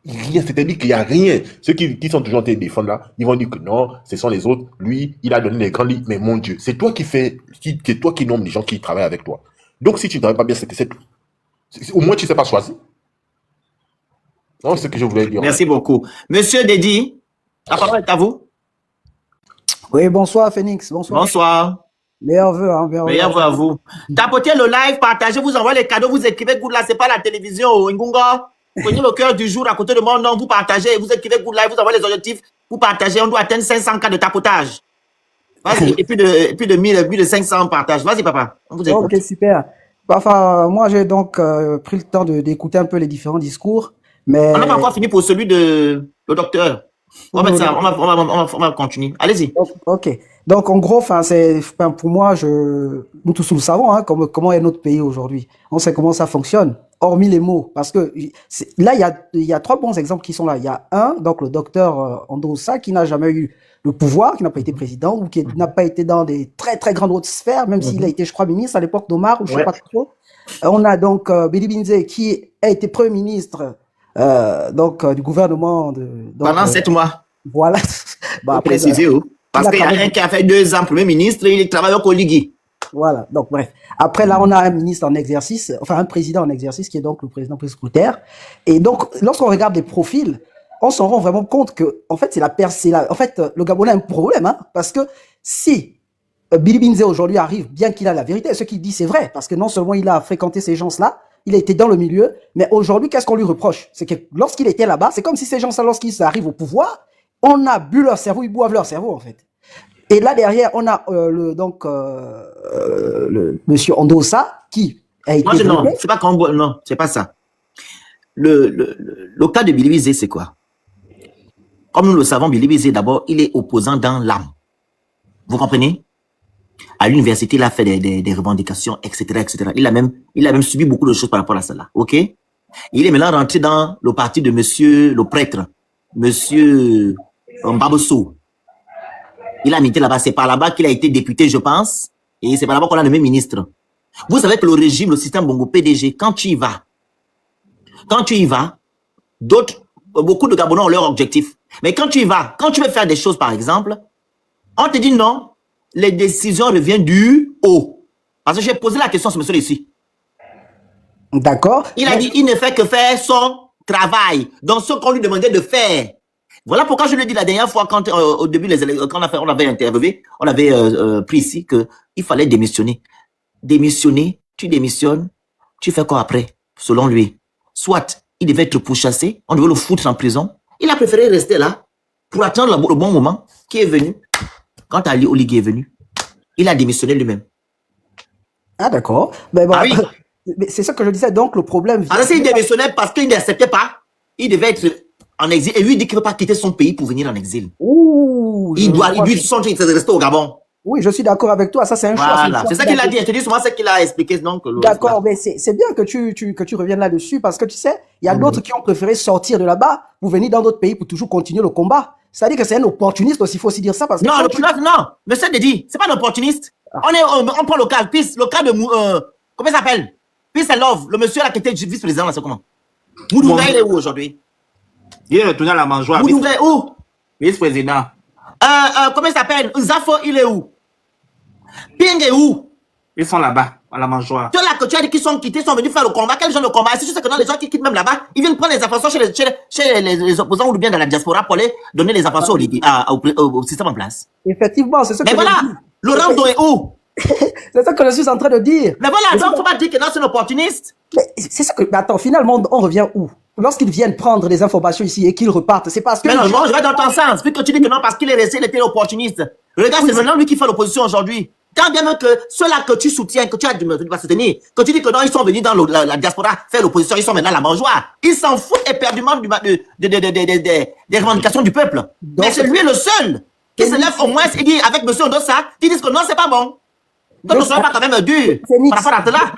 Rien, c'est-à-dire qu'il n'y a rien. Ceux qui sont toujours en train de défendre là, ils vont dire que non, ce sont les autres. Lui, il a donné les grands livres. Mais mon Dieu, c'est toi c'est toi qui nommes les gens qui travaillent avec toi. Donc si tu ne travailles pas bien, c'est que au moins tu ne sais pas choisir. Non, c'est ce que je voulais dire. Merci beaucoup. Monsieur Dedi, la parole est à vous. Oui, bonsoir Phoenix. Bonsoir. Bonsoir. Meilleurs vœux, hein. Meilleurs vœux à vous. Tapotez le live, partagez, vous envoyez les cadeaux, vous écrivez good là, c'est pas la télévision, Ngunga. Prenez le cœur du jour à côté de mon nom, vous partagez, vous écrivez good live, vous envoyez les objectifs, vous partagez, on doit atteindre 500 cas de tapotage. Vas-y, et puis de 1000, plus de 500 partages. Vas-y, papa. On vous écoute. Ok, super. Enfin, moi, j'ai donc pris le temps d'écouter un peu les différents discours, mais... On n'a pas encore fini pour celui de le docteur. On va mettre ça, on va continuer. Allez-y. Ok. Donc, en gros, pour moi, nous tous nous savons, hein, comment est notre pays aujourd'hui. On sait comment ça fonctionne, hormis les mots. Parce que là, il y a 3 bons exemples qui sont là. Il y a un, donc le docteur Andossa, qui n'a jamais eu le pouvoir, qui n'a pas été président, ou qui n'a pas été dans des très, très grandes hautes sphères, même s'il a été, je crois, ministre à l'époque d'Omar, ou je sais pas trop. On a donc Bedi Binze, qui a été premier ministre du gouvernement pendant 7 mois. Voilà. Bah, préciser où. Parce qu'il y a un qui a fait 2 ans premier ministre, il travaille au Coligi. Voilà. Donc, bref. Après, là, on a un ministre en exercice, enfin, un président en exercice, qui est donc le président Pescouter. Et donc, lorsqu'on regarde les profils, on s'en rend vraiment compte que, en fait, en fait, le Gabonais a un problème, hein, parce que si Bedi Binze aujourd'hui arrive, bien qu'il a la vérité, ce qu'il dit, c'est vrai, parce que non seulement il a fréquenté ces gens-là, il a été dans le milieu, mais aujourd'hui, qu'est-ce qu'on lui reproche? C'est que lorsqu'il était là-bas, c'est comme si ces gens-là, lorsqu'ils arrivent au pouvoir, on a bu leur cerveau, ils boivent leur cerveau, en fait. Et là, derrière, on a le monsieur Andossa, qui a été... Non, c'est pas non, c'est pas ça. Le cas de Bedi Binze, c'est quoi? Comme nous le savons, Bedi Binze, d'abord, il est opposant dans l'âme. Vous comprenez? À l'université, il a fait des revendications, etc., etc. Il a même subi beaucoup de choses par rapport à cela. OK? Il est maintenant rentré dans le parti de monsieur, le prêtre, monsieur Mbabosso. Il a milité là-bas. C'est par là-bas qu'il a été député, je pense. Et c'est par là-bas qu'on a nommé ministre. Vous savez que le régime, le système Bongo PDG, quand tu y vas, beaucoup de Gabonais ont leur objectif. Mais quand tu y vas, quand tu veux faire des choses, par exemple, on te dit non, les décisions reviennent du haut. Parce que j'ai posé la question à ce monsieur ici. D'accord. Il a dit, il ne fait que faire son travail. Donc, ce qu'on lui demandait de faire. Voilà pourquoi je le dis la dernière fois, quand au début, quand on avait interviewé, on avait pris ici qu'il fallait démissionner. Démissionner, tu démissionnes, tu fais quoi après, selon lui? Soit il devait être pourchassé, on devait le foutre en prison. Il a préféré rester là pour attendre le bon moment qui est venu. Quand Ali Oligui est venu, il a démissionné lui-même. Ah, d'accord. Mais bon, ah oui. Mais c'est ça que je disais. Donc, le problème... Alors, s'il démissionnait parce qu'il n'acceptait pas, il devait être en exil. Et lui, il dit qu'il ne veut pas quitter son pays pour venir en exil. Ouh, il doit rester au Gabon. Oui, je suis d'accord avec toi. Ça, c'est un choix. Voilà, c'est ça qu'il a dit. Je te dis souvent ce qu'il a expliqué. D'accord, mais c'est bien que tu reviennes là-dessus parce que tu sais, il y a d'autres qui ont préféré sortir de là-bas pour venir dans d'autres pays pour toujours continuer le combat. C'est-à-dire que c'est un opportuniste aussi, il faut aussi dire ça parce que... Non, non, monsieur Dedi, c'est pas un opportuniste. On prend le cas de... comment il s'appelle? Peace and Love, le monsieur là qui était vice-président, là, c'est comment? Moudouga, il est où aujourd'hui? Il est retourné à la mangeoire. Moudouga est où? Vice-président. Comment il s'appelle? Zafo, il est où? Ping est où? Ils sont là-bas. À la mangeoire. Ceux-là que tu as dit qu'ils sont quittés, sont venus faire le combat. Quel genre de combat? Si tu sais que dans les gens qui quittent même là-bas, ils viennent prendre les informations chez les opposants ou bien dans la diaspora pour aller donner les informations au système en place. Effectivement, c'est ce que Mais voilà, Laurent Do est où? C'est ça que je suis en train de dire. Mais voilà, donc faut pas dire que non, c'est un opportuniste. C'est ça que. Mais attends, finalement, on revient où? Lorsqu'ils viennent prendre les informations ici et qu'ils repartent, c'est parce que. Mais non, je vais dans ton sens. Vu que tu dis que non, parce qu'il est resté, il était opportuniste. Regarde, c'est maintenant lui qui fait l'opposition aujourd'hui. Tant bien même que ceux-là que tu soutiens, que tu as dû soutenir, que tu dis que non, ils sont venus dans la diaspora faire l'opposition, ils sont maintenant à la mangeoire. Ils s'en foutent éperdument des revendications du peuple. Donc, mais c'est lui le seul qui se lève au moins et dit avec M. Ondossa, qui disent que non, c'est pas bon. Donc ne soyez pas quand même dur par rapport à cela.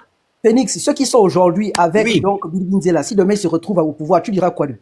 Phoenix, ceux qui sont aujourd'hui avec donc Billy Binzela, si demain ils se retrouvent au pouvoir, tu diras quoi d'eux?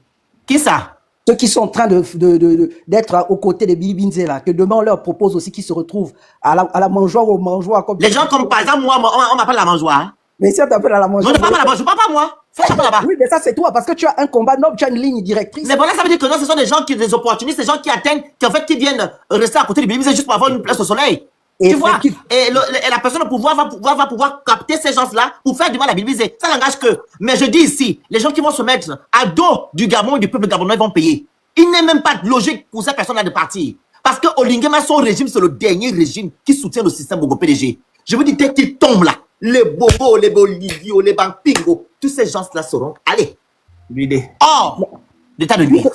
Qui ça? Ceux qui sont en train d'être aux côtés de Billy Binzela, que demain on leur propose aussi qu'ils se retrouvent à la mangeoire ou au mangeoire. Comme les gens comme par exemple moi, on m'appelle la mangeoire. Hein? Mais si on t'appelle à la mangeoire. Non, pas la mangeoire, pas moi. Fais ça là-bas. Oui, mais ça c'est toi, parce que tu as un combat noble, tu as une ligne directrice. Mais voilà, ça veut dire que non, ce sont des gens qui, des opportunistes, des gens qui atteignent, qui viennent rester à côté de Billy Binzela juste pour avoir une place au soleil. Tu vois, et la personne au pouvoir va pouvoir capter ces gens-là pour faire du mal à Billy Binzela. Ça n'engage que. Mais je dis ici, les gens qui vont se mettre à dos du Gabon et du peuple gabonais vont payer. Il n'est même pas de logique pour ces personnes-là de partir. Parce que Olingema, son régime, c'est le dernier régime qui soutient le système Bogo PDG. Je vous dis, dès qu'ils tombent là, les Bobo, les Bolivios, les Bampingo, tous ces gens-là seront. Allez. L'état de nuit.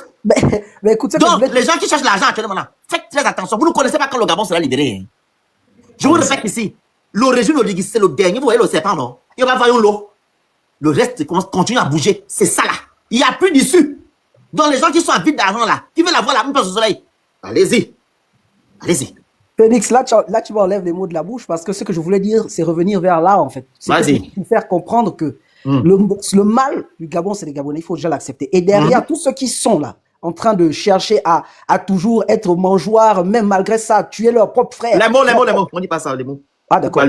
Mais écoutez, donc, les gens qui cherchent l'argent actuellement là, faites très attention. Vous ne connaissez pas quand le Gabon sera libéré. Hein. Je vous répète ici, le régime oligarchique, c'est le dernier. Vous voyez le serpent, non? Il va voir l'eau. Le reste continue à bouger. C'est ça là. Il n'y a plus d'issue. Donc les gens qui sont à vide d'argent là, qui veulent avoir la même place au soleil, allez-y. Allez-y. Félix, là tu m'enlèves les mots de la bouche parce que ce que je voulais dire, c'est revenir vers là en fait. C'est faire comprendre que le mal du Gabon, c'est les Gabonais. Il faut déjà l'accepter. Et derrière tous ceux qui sont là, en train de chercher à toujours être mangeoires, même malgré ça, tuer leurs propres frères. Les mots. On dit pas ça, les mots. Ah, d'accord.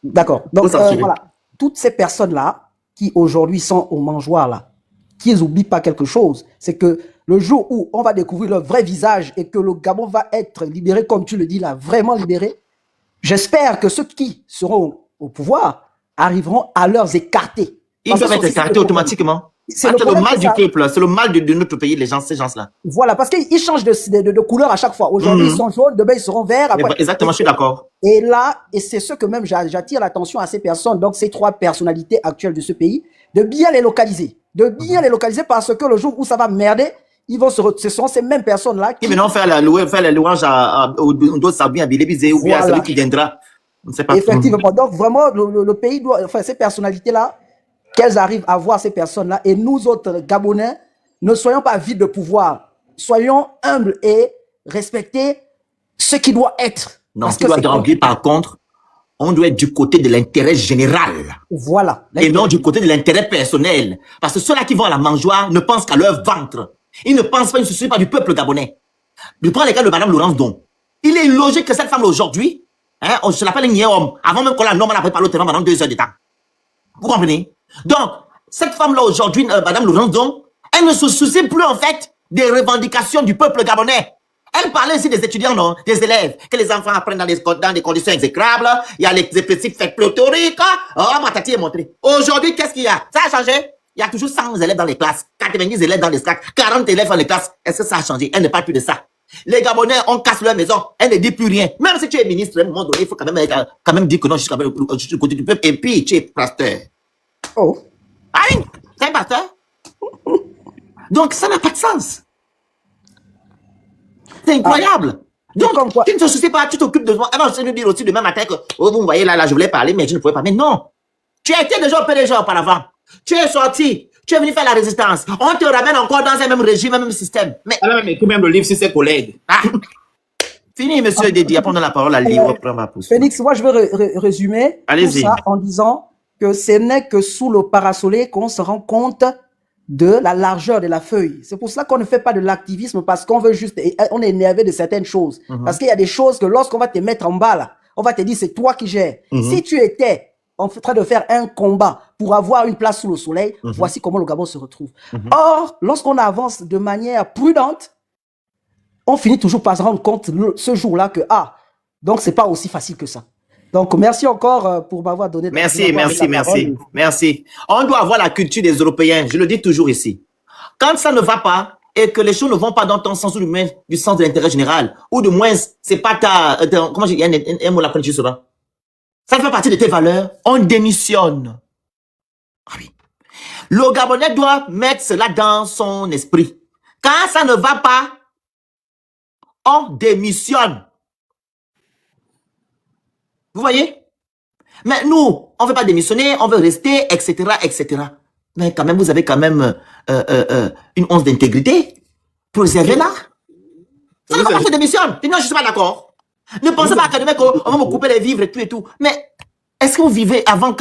D'accord. Donc, voilà. Toutes ces personnes-là, qui aujourd'hui sont aux mangeoires là, qu'ils n'oublient pas quelque chose, c'est que le jour où on va découvrir leur vrai visage et que le Gabon va être libéré, comme tu le dis là, vraiment libéré, j'espère que ceux qui seront au pouvoir arriveront à leur écarter. Ils peuvent être écartés automatiquement. C'est le mal du peuple, c'est le mal de notre pays, ces gens-là. Voilà, parce qu'ils changent de couleur à chaque fois. Aujourd'hui, ils sont jaunes, demain, ils seront verts. Après, exactement, je suis d'accord. Et là, et c'est ce que même j'attire l'attention à ces personnes, donc ces trois personnalités actuelles de ce pays, de bien les localiser. De bien les localiser parce que le jour où ça va merder, ils vont ce sont ces mêmes personnes-là qui viennent faire la louange au dos Sabine à Billy Binzela ou bien à celui qui viendra. On ne sait pas. Effectivement. Donc, vraiment, le pays doit, enfin, ces personnalités-là, qu'elles arrivent à voir ces personnes-là. Et nous autres Gabonais, ne soyons pas vides de pouvoir. Soyons humbles et respecter ce qui doit être. Non, ce qui doit grandir, par contre, on doit être du côté de l'intérêt général. Voilà. Et non du côté de l'intérêt personnel. Parce que ceux-là qui vont à la mangeoire ne pensent qu'à leur ventre. Ils ne pensent pas, ils ne se soucient pas du peuple gabonais. Je prends les cas de Madame Laurence Don. Il est logique que cette femme aujourd'hui, hein, on se l'appelle un homme. Avant même qu'on la nomme, on a préparé le terrain pendant 2 heures de temps. Vous comprenez? Donc, cette femme-là aujourd'hui, Madame Laurence Don, elle ne se soucie plus en fait des revendications du peuple gabonais. Elle parlait aussi des étudiants, non, des élèves, que les enfants apprennent dans des conditions exécrables. Il y a les principes faits pléthoriques. Oh, Matati est montré. Aujourd'hui, qu'est-ce qu'il y a? Ça a changé? Il y a toujours 100 élèves dans les classes, 90 élèves dans les classes, 40 élèves dans les classes. Est-ce que ça a changé? Elle ne parle plus de ça. Les Gabonais, on casse leur maison. Elle ne dit plus rien. Même si tu es ministre, à un moment donné, il faut quand même dire que non, je suis du côté du peuple. Et puis, tu es pasteur. Oh. Ah oui, c'est un pasteur. Donc, ça n'a pas de sens. C'est incroyable. Donc, tu ne te soucies pas, tu t'occupes de moi. Elle va aussi nous dire aussi demain matin que, oh, vous me voyez là, je voulais parler, mais je ne pouvais pas. Mais non. Tu as été déjà au PDG auparavant. Tu es sorti. Tu es venu faire la résistance. On te ramène encore dans un même régime, un même système. Mais elle a même écrit même le livre sur ses collègues. Ah. Fini, monsieur Dédi. Après, on a la parole à livre. Félix, moi, je veux résumer tout ça en disant que ce n'est que sous le parasoleil qu'on se rend compte de la largeur de la feuille. C'est pour cela qu'on ne fait pas de l'activisme parce qu'on veut juste, on est énervé de certaines choses. Parce qu'il y a des choses que lorsqu'on va te mettre en bas là, on va te dire c'est toi qui gères. Si tu étais en train de faire un combat pour avoir une place sous le soleil, voici comment le Gabon se retrouve. Or, lorsqu'on avance de manière prudente, on finit toujours par se rendre compte ce jour-là que, donc c'est pas aussi facile que ça. Donc, merci encore pour m'avoir donné Merci, la parole. merci. On doit avoir la culture des Européens, je le dis toujours ici. Quand ça ne va pas et que les choses ne vont pas dans ton sens ou du sens de l'intérêt général, ou de moins, c'est pas comment il y a un mot là quand tu seras. Ça fait partie de tes valeurs, on démissionne. Ah oui. Le Gabonais doit mettre cela dans son esprit. Quand ça ne va pas, on démissionne. Vous voyez? Mais nous, on ne veut pas démissionner, on veut rester, etc., etc. Mais quand même, vous avez quand même une once d'intégrité. Préservez là. Ça ne va pas que démissionne. Non, je ne suis pas d'accord. Ne pensez pas qu'à qu'on va me couper les vivres et tout. Mais est-ce que vous vivez avant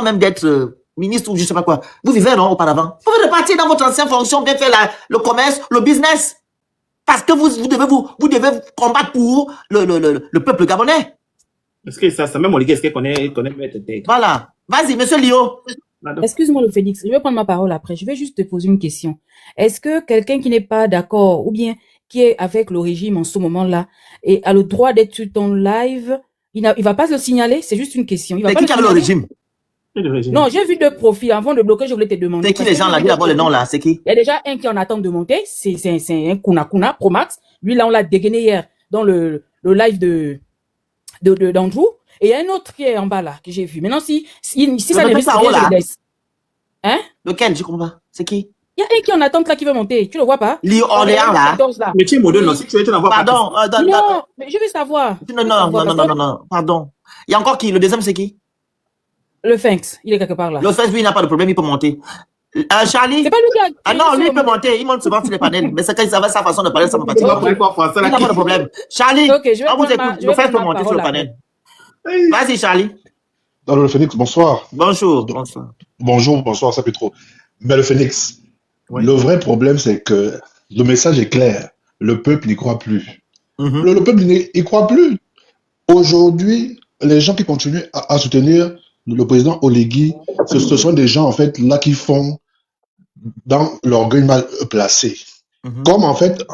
même d'être ministre ou je ne sais pas quoi? Vous vivez, non, auparavant? Vous pouvez repartir dans votre ancienne fonction, bien faire le commerce, le business. Parce que vous devez combattre pour le peuple gabonais. Est-ce que ça même Olivier, est-ce qu'il connaît Maître Tek? Voilà. Vas-y, monsieur Lio. Excuse-moi, le Félix. Je vais prendre ma parole après. Je vais juste te poser une question. Est-ce que quelqu'un qui n'est pas d'accord ou bien qui est avec le régime en ce moment-là et a le droit d'être sur ton live, il va pas le signaler? C'est juste une question. Il va C'est pas qui qui a le régime? Non, j'ai vu deux profils. Avant de bloquer, je voulais te demander. C'est qui les gens là? Dis d'abord le nom là. C'est qui? Il y a déjà un qui est en attente de monter. C'est un Kuna Promax. Lui, là, on l'a dégainé hier dans le live d'Andrew. Et il y a un autre qui est en bas là, que j'ai vu. Maintenant, si ça ne risque rien, je le laisse. Hein? Lequel? Je comprends pas. C'est qui? Il y a un qui est en attente là qui veut monter. Tu le vois pas? Lio Orléans là. Mais tu es modèle, non? Si tu n'en vois pas. Pardon. Non, mais je veux savoir. Non. Pardon. Il y a encore qui? Le deuxième, c'est qui? Le Finks. Il est quelque part là. Le Finks, lui, il n'a pas de problème, il peut monter. Charlie? C'est pas lui qui a... Ah non, lui, il peut monter. Il monte souvent sur les panels. Mais c'est quand il savait sa façon de parler, ça me fatigue. Il n'a pas de problème. Charlie, on vous écoute. Le Finks peut monter sur le panel. Vas-y, Charlie. Alors, le Phénix, bonsoir. Bonjour, bonsoir, ça peut trop. Mais le Phénix, le vrai problème, c'est que le message est clair. Le peuple n'y croit plus. Le peuple n'y croit plus. Aujourd'hui, les gens qui continuent à soutenir le président Oligui, ce sont des gens, en fait, là, qui font dans l'orgueil mal placé. Comme, en fait,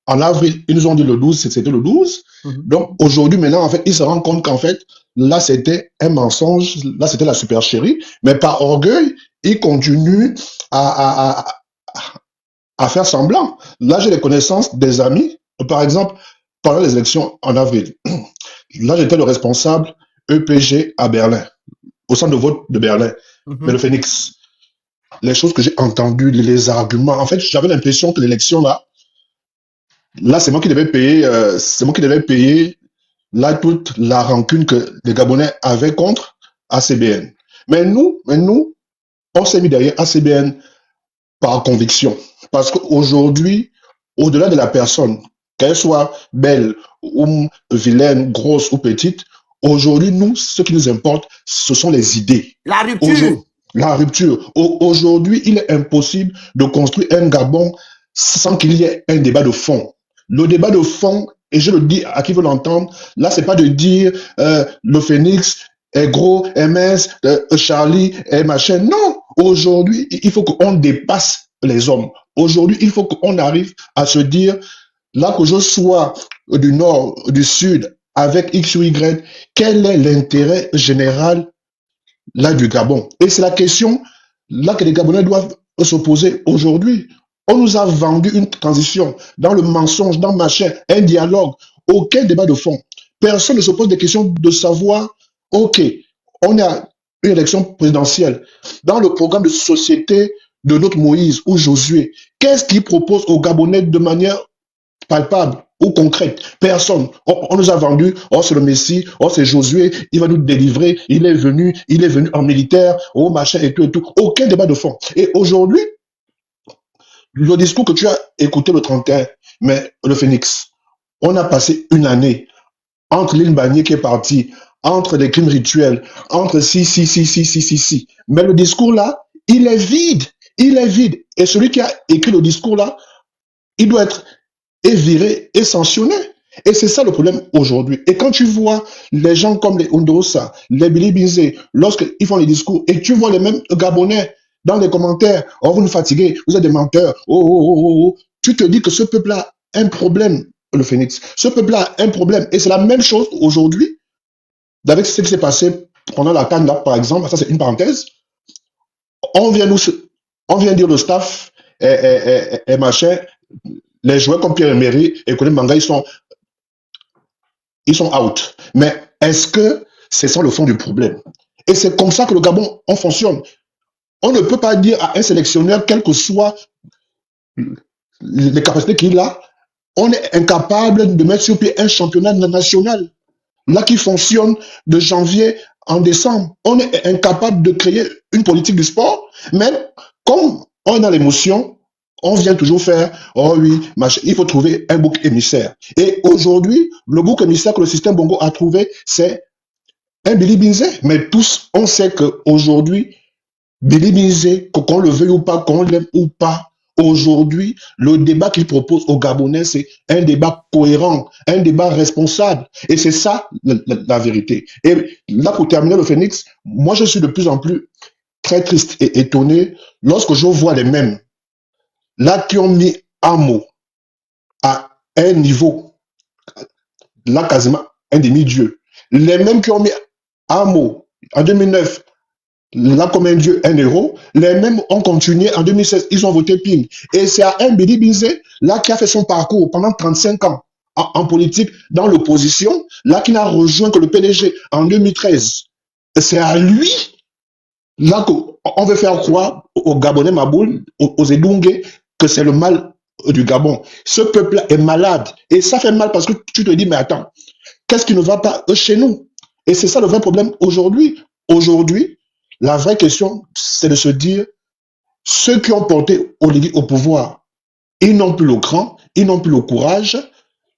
en avril, ils nous ont dit le 12, c'était le 12. Donc, aujourd'hui, maintenant, en fait, ils se rendent compte qu'en fait, là, c'était un mensonge, là, c'était la supercherie, mais par orgueil, ils continuent à faire semblant. Là, j'ai les connaissances des amis, par exemple, pendant les élections en avril. Là, j'étais le responsable EPG à Berlin, au centre de vote de Berlin. Mais le Phénix, les choses que j'ai entendues, les arguments, en fait, j'avais l'impression que l'élection, là, c'est moi qui devais payer, là, toute la rancune que les Gabonais avaient contre ACBN. Mais nous, on s'est mis derrière ACBN par conviction. Parce qu'aujourd'hui, au-delà de la personne, qu'elle soit belle ou vilaine, grosse ou petite, aujourd'hui, nous, ce qui nous importe, ce sont les idées. La rupture. La rupture. Aujourd'hui, il est impossible de construire un Gabon sans qu'il y ait un débat de fond. Le débat de fond, et je le dis à qui veut l'entendre, là, c'est pas de dire le Phénix est gros, est mince, Charlie est machin. Non, aujourd'hui, il faut qu'on dépasse les hommes. Aujourd'hui, il faut qu'on arrive à se dire, là que je sois du nord, du sud, avec X ou Y, quel est l'intérêt général là du Gabon? Et c'est la question là que les Gabonais doivent se poser aujourd'hui. On nous a vendu une transition dans le mensonge, dans machin, un dialogue, aucun débat de fond. Personne ne se pose des questions de savoir, ok, on a une élection présidentielle. Dans le programme de société de notre Moïse ou Josué, qu'est-ce qu'il propose aux Gabonais de manière palpable ou concrète? Personne. On nous a vendu, oh c'est le Messie, oh c'est Josué, il va nous délivrer, il est venu en militaire, oh machin et tout et tout. Aucun débat de fond. Et aujourd'hui, le discours que tu as écouté le 31, mais le Phénix, on a passé une année entre l'île Bagné qui est parti, entre les crimes rituels, entre si. Mais le discours là, il est vide. Il est vide. Et celui qui a écrit le discours là, il doit être viré et sanctionné. Et c'est ça le problème aujourd'hui. Et quand tu vois les gens comme les Undosa, les Billy Bizé, lorsqu'ils font les discours, et tu vois les mêmes Gabonais dans les commentaires, oh vous nous fatiguez, vous êtes des menteurs, oh. Tu te dis que ce peuple-là a un problème, le Phénix. Ce peuple-là a un problème. Et c'est la même chose aujourd'hui avec ce qui s'est passé pendant la CAN, là, par exemple, ça c'est une parenthèse, on vient dire le staff et machin, les joueurs comme Pierre-Emery et Colin Manga, ils sont out. Mais est-ce que c'est ça le fond du problème? Et c'est comme ça que le Gabon, on fonctionne. On ne peut pas dire à un sélectionneur, quelles que soient les capacités qu'il a, on est incapable de mettre sur pied un championnat national, là qui fonctionne de janvier en décembre. On est incapable de créer une politique du sport, mais comme on a l'émotion, on vient toujours faire, oh oui, il faut trouver un bouc émissaire. Et aujourd'hui, le bouc émissaire que le système Bongo a trouvé, c'est un Billy Binzé. Mais tous, on sait qu'aujourd'hui, Billy Binzé, qu'on le veuille ou pas, qu'on l'aime ou pas, aujourd'hui, le débat qu'il propose aux Gabonais, c'est un débat cohérent, un débat responsable. Et c'est ça la vérité. Et là, pour terminer le Phoenix, moi, je suis de plus en plus très triste et étonné lorsque je vois les mêmes, là, qui ont mis Amo à un niveau, là, quasiment un demi-dieu. Les mêmes qui ont mis Amo en 2009, là, comme un dieu, un héros, les mêmes ont continué en 2016, ils ont voté PIN. Et c'est à un Billy Binzé, là, qui a fait son parcours pendant 35 ans en politique, dans l'opposition, là, qui n'a rejoint que le PDG en 2013. C'est à lui, là, qu'on veut faire croire aux Gabonais Maboul, aux Edungé, que c'est le mal du Gabon. Ce peuple est malade. Et ça fait mal parce que tu te dis, mais attends, qu'est-ce qui ne va pas chez nous? Et c'est ça le vrai problème aujourd'hui. Aujourd'hui, la vraie question, c'est de se dire, ceux qui ont porté Oligui au pouvoir, ils n'ont plus le cran, ils n'ont plus le courage,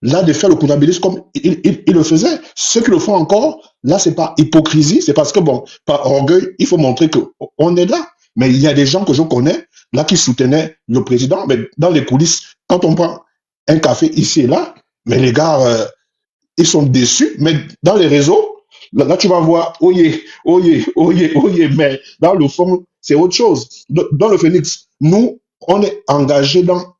là, de faire le courabilisme comme ils le faisaient. Ceux qui le font encore, là, c'est pas hypocrisie, c'est parce que, bon, par orgueil, il faut montrer qu'on est là. Mais il y a des gens que je connais, là, qui soutenaient le président, mais dans les coulisses, quand on prend un café ici et là, mais les gars, ils sont déçus, mais dans les réseaux, là, tu vas voir, oye, mais dans le fond, c'est autre chose. Dans le Phoenix, nous, on est engagés dans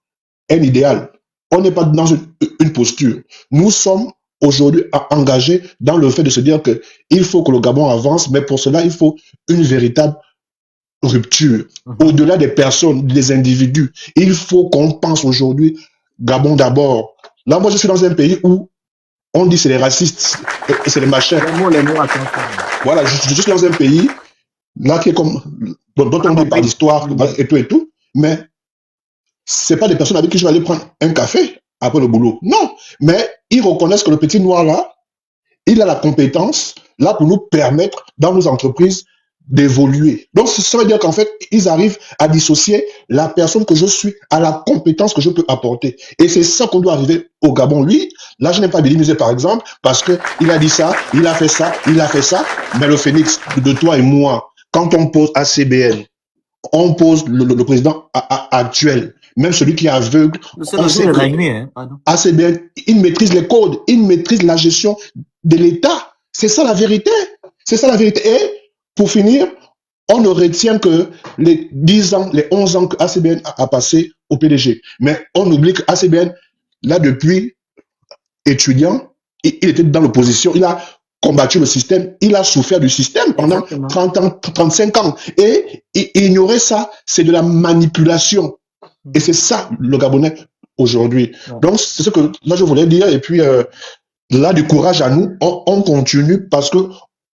un idéal. On n'est pas dans une posture. Nous sommes aujourd'hui engagés dans le fait de se dire qu'il faut que le Gabon avance, mais pour cela, il faut une véritable rupture. Au-delà des personnes, des individus, il faut qu'on pense aujourd'hui Gabon d'abord. Là, moi, je suis dans un pays où on dit c'est les racistes, c'est les machins. Voilà, je suis dans un pays là qui est comme dont on dit par l'histoire et tout, mais c'est pas des personnes avec qui je vais aller prendre un café après le boulot. Non, mais ils reconnaissent que le petit noir là, il a la compétence là pour nous permettre dans nos entreprises d'évoluer. Donc ça veut dire qu'en fait, ils arrivent à dissocier la personne que je suis à la compétence que je peux apporter. Et c'est ça qu'on doit arriver au Gabon. Lui, là, je n'ai pas délimité par exemple, parce qu'il a dit ça, il a fait ça, mais le Phoenix de toi et moi, quand on pose ACBN, on pose le président actuel, même celui qui est aveugle, on sait que ACBN, il maîtrise les codes, il maîtrise la gestion de l'État. C'est ça la vérité. C'est ça la vérité. Et pour finir, on ne retient que les 10 ans, les 11 ans que ACBN a passé au PDG. Mais on oublie que ACBN, là, depuis étudiant, il était dans l'opposition, il a combattu le système, il a souffert du système pendant 30 ans, 35 ans. Et ignorer ça, c'est de la manipulation. Et c'est ça, le Gabonais, aujourd'hui. Donc, c'est ce que là, je voulais dire. Et puis, là, du courage à nous, on continue parce que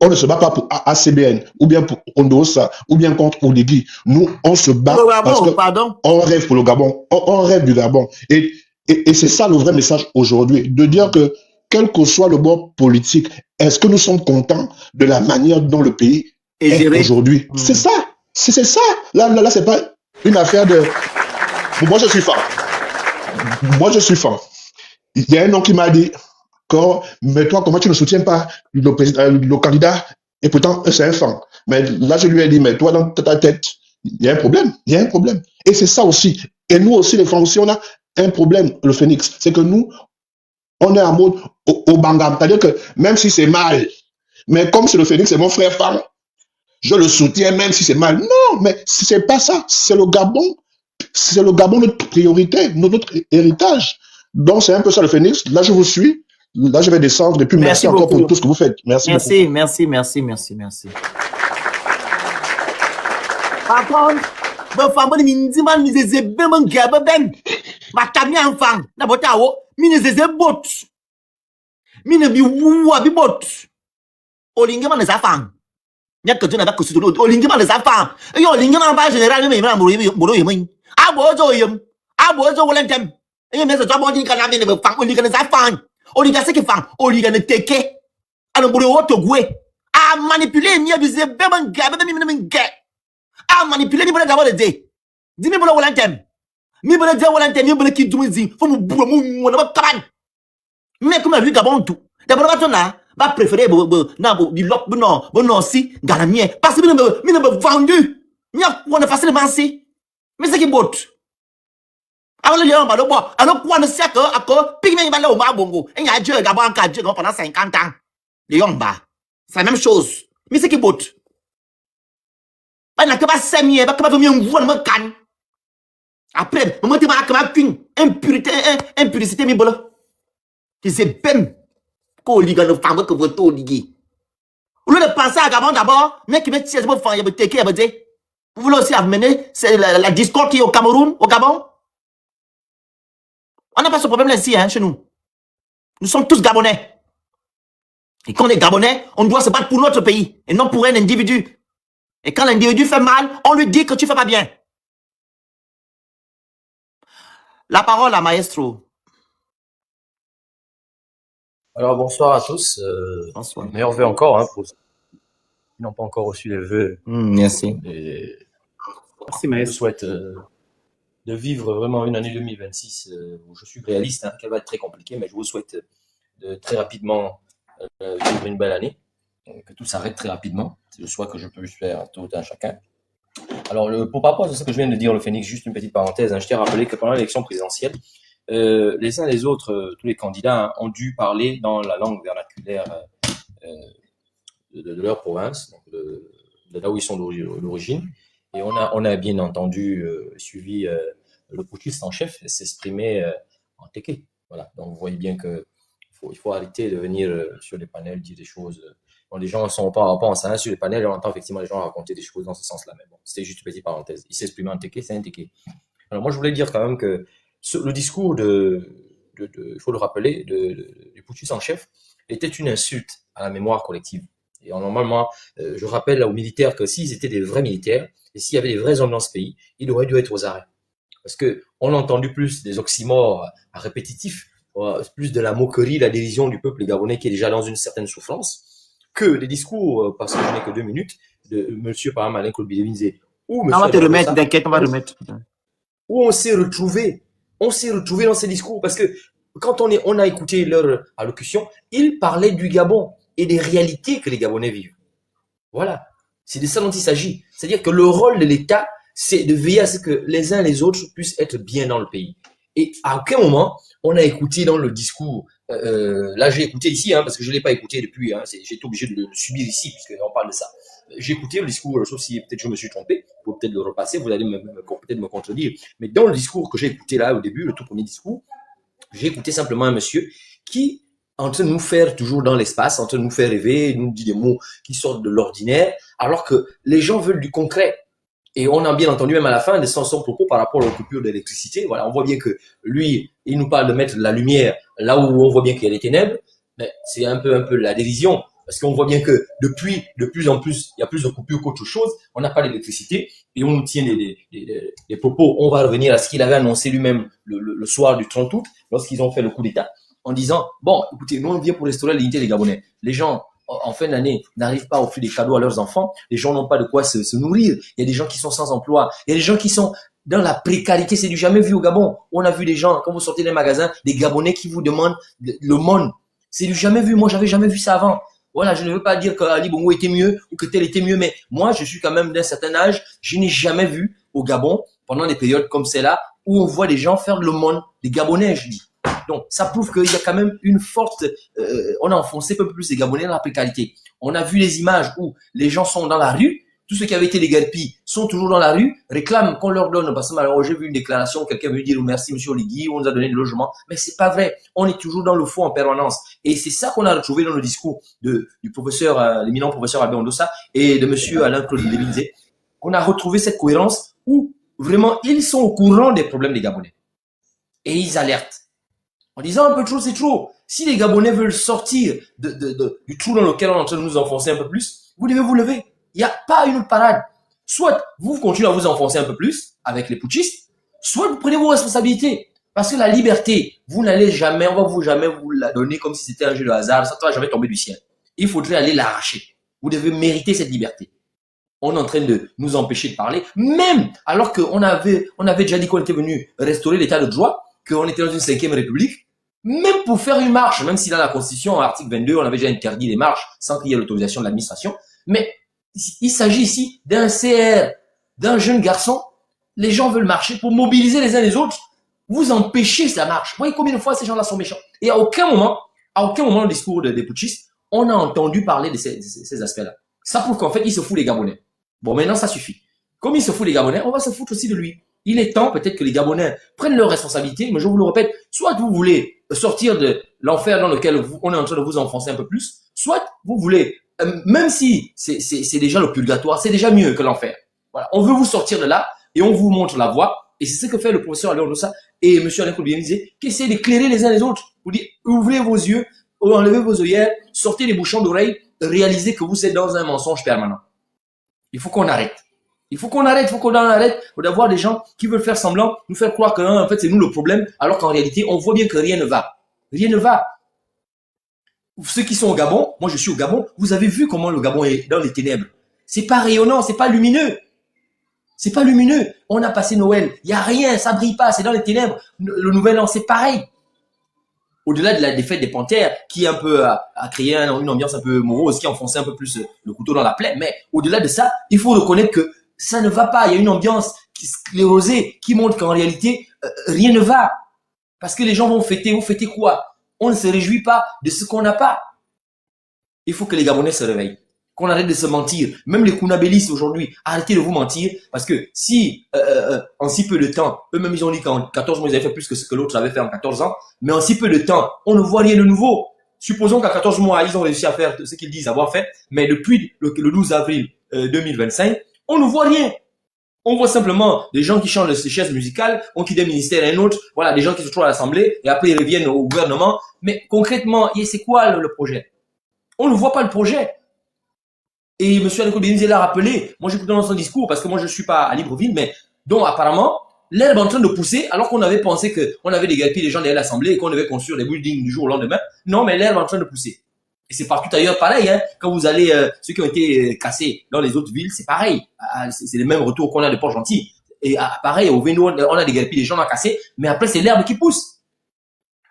on ne se bat pas pour ACBN, ou bien pour Ondosa, ou bien contre Oligui. Nous, on se bat parce qu'on rêve pour le Gabon. On rêve du Gabon. Et c'est ça le vrai message aujourd'hui. De dire que, quel que soit le bord politique, est-ce que nous sommes contents de la manière dont le pays est aujourd'hui? C'est ça. C'est ça. Là, c'est pas une affaire de... Moi, je suis fan. Il y a un nom qui m'a dit... Mais toi, comment tu ne soutiens pas le candidat? Et pourtant, c'est un fan. Mais là, je lui ai dit, mais toi, dans ta tête, il y a un problème. Et c'est ça aussi. Et nous aussi, les fans aussi, on a un problème, le Phoenix. C'est que nous, on est en mode au bangam. C'est-à-dire que même si c'est mal, mais comme c'est le Phoenix, c'est mon frère fan, je le soutiens même si c'est mal. Non, mais c'est pas ça. C'est le Gabon. C'est le Gabon notre priorité, notre héritage. Donc, c'est un peu ça le Phoenix. Là, je vous suis. Là, je vais descendre et puis merci Merci encore pour beaucoup. tout ce que vous faites. Merci beaucoup. Merci. Par contre, bafamba ni minzima ni zeze bema ngaba ben. Matami enfant. Na botawo, mini zeze bot. Mini bi wuwa bi bot. Olinge man za fang. Nya ko tuna ba ko su do. Olinge man za fang. Yo olinge man ba general me na muro yemi. Abozo yem. Abozo wolentem. E me se to bo din kana bi ne ba fang olinge za fang. Olinge se ki fang. Olinge ne teke. Ano muro otogwe. A manipuler mi abize bema ngaba be mi nge. A manipuler mi bana gaba de. Dimi bana wolentem. Mi bana de wolentem mi bana ki dumuzi. Fo mu buro mu wona ba kaban. Mais comme lui Gabon tout. D'abord va préférer non si galamien parce que mi ne vendu. Mi a quoi ne facilement si. Mais c'est qui bot. Alors le lion ba do bo. Alors quoi ne sait que ako pigme ba lo ma bongo. Et y a Dieu Gabon ka Dieu pendant 50 ans. Le lion ba. C'est la même chose. Mais c'est qui bot. Ba na que ba semie ba que ba mi envoie me can. Après, moi te ba que ma qu'une impurité mi bolo. C'est même qu'on ligue nos femmes que vous tout liguez. Au lieu de penser à Gabon d'abord, mais qui met si vous faites, vous voulez aussi amener la discorde qui est au Cameroun, au Gabon. On n'a pas ce problème-là ici, hein, chez nous. Nous sommes tous Gabonais. Et quand on est Gabonais, on doit se battre pour notre pays et non pour un individu. Et quand l'individu fait mal, on lui dit que tu fais pas bien. La parole à Maestro. Alors bonsoir à tous. Bonsoir. Meilleurs vœux encore pour ceux qui n'ont pas encore reçu les vœux. Merci. Et Merci, je Maestro. souhaite de vivre vraiment une année 2026 où je suis réaliste, hein, qu'elle va être très compliquée, mais je vous souhaite de très rapidement vivre une belle année, que tout s'arrête très rapidement. C'est le souhait que je peux faire tout un chacun. Alors pour rapport à ce que je viens de dire, le Phénix, juste une petite parenthèse, hein, je tiens à rappeler que pendant l'élection présidentielle, les uns les autres, tous les candidats ont dû parler dans la langue vernaculaire de leur province, donc de là où ils sont d'origine. Et on a bien entendu suivi le putschiste en chef s'exprimer en téké. Voilà. Donc vous voyez bien que il faut arrêter de venir sur les panels dire des choses. Bon, les gens ne sont pas enceints sur les panels, on entend effectivement les gens raconter des choses dans ce sens-là. Mais bon, c'était juste une petite parenthèse. Il s'est exprimé en téké, c'est un téké. Alors moi je voulais dire quand même que le discours il faut le rappeler, du putschiste en chef était une insulte à la mémoire collective. Et normalement, je rappelle aux militaires que s'ils étaient des vrais militaires, et s'il y avait des vrais hommes dans ce pays, ils auraient dû être aux arrêts. Parce que on a entendu plus des oxymores répétitifs, plus de la moquerie, la dérision du peuple gabonais qui est déjà dans une certaine souffrance, que des discours, parce que je n'ai que 2 minutes, de monsieur, par exemple, Alain Colbidevine, ou monsieur... On va te remettre, t'inquiète, on va remettre. Où on s'est retrouvé dans ces discours, parce que quand on a écouté leur allocution, ils parlaient du Gabon et des réalités que les Gabonais vivent. Voilà. C'est de ça dont il s'agit. C'est-à-dire que le rôle de l'État, c'est de veiller à ce que les uns et les autres puissent être bien dans le pays. Et à aucun moment, on a écouté dans le discours, là j'ai écouté ici, hein, parce que je ne l'ai pas écouté depuis, hein, j'ai été obligé de le subir ici, puisqu'on parle de ça. J'ai écouté le discours, sauf si peut-être je me suis trompé, vous pouvez peut-être le repasser, vous allez peut-être me contredire. Mais dans le discours que j'ai écouté là au début, le tout premier discours, j'ai écouté simplement un monsieur qui, en train de nous faire toujours dans l'espace, en train de nous faire rêver, nous dit des mots qui sortent de l'ordinaire, alors que les gens veulent du concret. Et on a bien entendu même à la fin de son propos par rapport aux coupures d'électricité. Voilà, on voit bien que lui, il nous parle de mettre la lumière là où on voit bien qu'il y a les ténèbres, mais c'est un peu la dérision. Parce qu'on voit bien que depuis, de plus en plus, il y a plus de coupures qu'autre chose. On n'a pas d'électricité et on nous tient des propos. On va revenir à ce qu'il avait annoncé lui-même le soir du 30 août, lorsqu'ils ont fait le coup d'État, en disant, bon, écoutez, nous on vient pour restaurer la dignité des Gabonais. Les gens, en fin d'année, n'arrivent pas à offrir des cadeaux à leurs enfants. Les gens n'ont pas de quoi se nourrir. Il y a des gens qui sont sans emploi. Il y a des gens qui sont dans la précarité. C'est du jamais vu au Gabon. On a vu des gens, quand vous sortez des magasins, des Gabonais qui vous demandent le monde. C'est du jamais vu. Moi, j'avais jamais vu ça avant. Voilà, je ne veux pas dire que Ali Bongo était mieux ou que tel était mieux, mais moi, je suis quand même d'un certain âge. Je n'ai jamais vu au Gabon, pendant des périodes comme celle-là, où on voit des gens faire le monde, des Gabonais, je dis. Donc, ça prouve qu'il y a quand même une forte... on a enfoncé un peu plus les Gabonais dans la précarité. On a vu les images où les gens sont dans la rue, Tous ceux qui avaient été déguerpis sont toujours dans la rue, réclament qu'on leur donne, parce que malheureusement, j'ai vu une déclaration, quelqu'un veut dire merci monsieur Oligui, on nous a donné le logement, mais c'est pas vrai. On est toujours dans le faux en permanence. Et c'est ça qu'on a retrouvé dans le discours du professeur, l'éminent professeur Albert Ondossa et de monsieur Alain-Claude Lévizé. On a retrouvé cette cohérence où vraiment ils sont au courant des problèmes des Gabonais. Et ils alertent. En disant un peu trop, c'est trop. Si les Gabonais veulent sortir du trou dans lequel on est en train de nous enfoncer un peu plus, vous devez vous lever. Il n'y a pas une parade. Soit vous continuez à vous enfoncer un peu plus avec les putschistes, soit vous prenez vos responsabilités. Parce que la liberté, vous n'allez jamais, on va vous jamais vous la donner comme si c'était un jeu de hasard, ça ne va jamais tomber du ciel. Il faudrait aller l'arracher. Vous devez mériter cette liberté. On est en train de nous empêcher de parler, même alors qu'on avait déjà dit qu'on était venu restaurer l'état de droit, qu'on était dans une 5e république, même pour faire une marche, même si dans la Constitution, article 22, on avait déjà interdit les marches sans qu'il y ait l'autorisation de l'administration, mais il s'agit ici d'un CR, d'un jeune garçon. Les gens veulent marcher pour mobiliser les uns les autres. Vous empêchez la marche. Vous voyez combien de fois ces gens-là sont méchants. Et à aucun moment, dans le discours des putschistes, on a entendu parler de ces aspects-là. Ça prouve qu'en fait, il se fout les Gabonais. Bon, maintenant, ça suffit. Comme il se fout les Gabonais, on va se foutre aussi de lui. Il est temps peut-être que les Gabonais prennent leurs responsabilités, mais je vous le répète, soit vous voulez sortir de l'enfer dans lequel on est en train de vous enfoncer un peu plus, soit vous voulez, même si c'est déjà le purgatoire, c'est déjà mieux que l'enfer. Voilà, on veut vous sortir de là et on vous montre la voie. Et c'est ce que fait le professeur Albert Ondossa et M. Alain Claude Lévizé, qui essaient d'éclairer les uns les autres. Vous dites, ouvrez vos yeux, enlevez vos œillères, sortez les bouchons d'oreilles, réalisez que vous êtes dans un mensonge permanent. Il faut qu'on arrête. Il faut qu'on arrête d'avoir des gens qui veulent faire semblant, nous faire croire que en fait c'est nous le problème, alors qu'en réalité on voit bien que rien ne va. Rien ne va. Ceux qui sont au Gabon, moi je suis au Gabon, vous avez vu comment le Gabon est dans les ténèbres. C'est pas rayonnant, c'est pas lumineux. C'est pas lumineux. On a passé Noël, il y a rien, ça brille pas, c'est dans les ténèbres. Le nouvel an, c'est pareil. Au-delà de la défaite des Panthères, qui un peu a créé une ambiance un peu morose, qui a enfoncé un peu plus le couteau dans la plaie, mais au-delà de ça, il faut reconnaître que ça ne va pas. Il y a une ambiance sclérosée qui montre qu'en réalité, rien ne va. Parce que les gens vont fêter. Vous fêtez quoi? On ne se réjouit pas de ce qu'on n'a pas. Il faut que les Gabonais se réveillent. Qu'on arrête de se mentir. Même les Kounabélistes aujourd'hui, arrêtez de vous mentir. Parce que si, en si peu de temps, eux-mêmes ils ont dit qu'en 14 mois ils avaient fait plus que ce que l'autre avait fait en 14 ans, mais en si peu de temps, on ne voit rien de nouveau. Supposons qu'en 14 mois, ils ont réussi à faire ce qu'ils disent avoir fait, mais depuis le 12 avril 2025, on ne voit rien. On voit simplement des gens qui changent de chaises musicales, on quitte un ministère à un autre, voilà, des gens qui se trouvent à l'Assemblée, et après ils reviennent au gouvernement. Mais concrètement, c'est quoi le projet? On ne voit pas le projet. Et M. Alain Claude Lévizé l'a rappelé, moi j'écoute dans son discours, parce que moi je ne suis pas à Libreville, mais dont apparemment, l'herbe est en train de pousser, alors qu'on avait pensé qu'on avait déguerpi les gens de l'Assemblée et qu'on devait construire des buildings du jour au lendemain. Non, mais l'herbe est en train de pousser. Et c'est partout ailleurs pareil, hein. Quand vous allez, ceux qui ont été cassés dans les autres villes, c'est pareil. C'est les mêmes retours qu'on a de Port-Gentil. Et pareil, au Véno, on a déguerpi les gens, on a cassé, mais après c'est l'herbe qui pousse.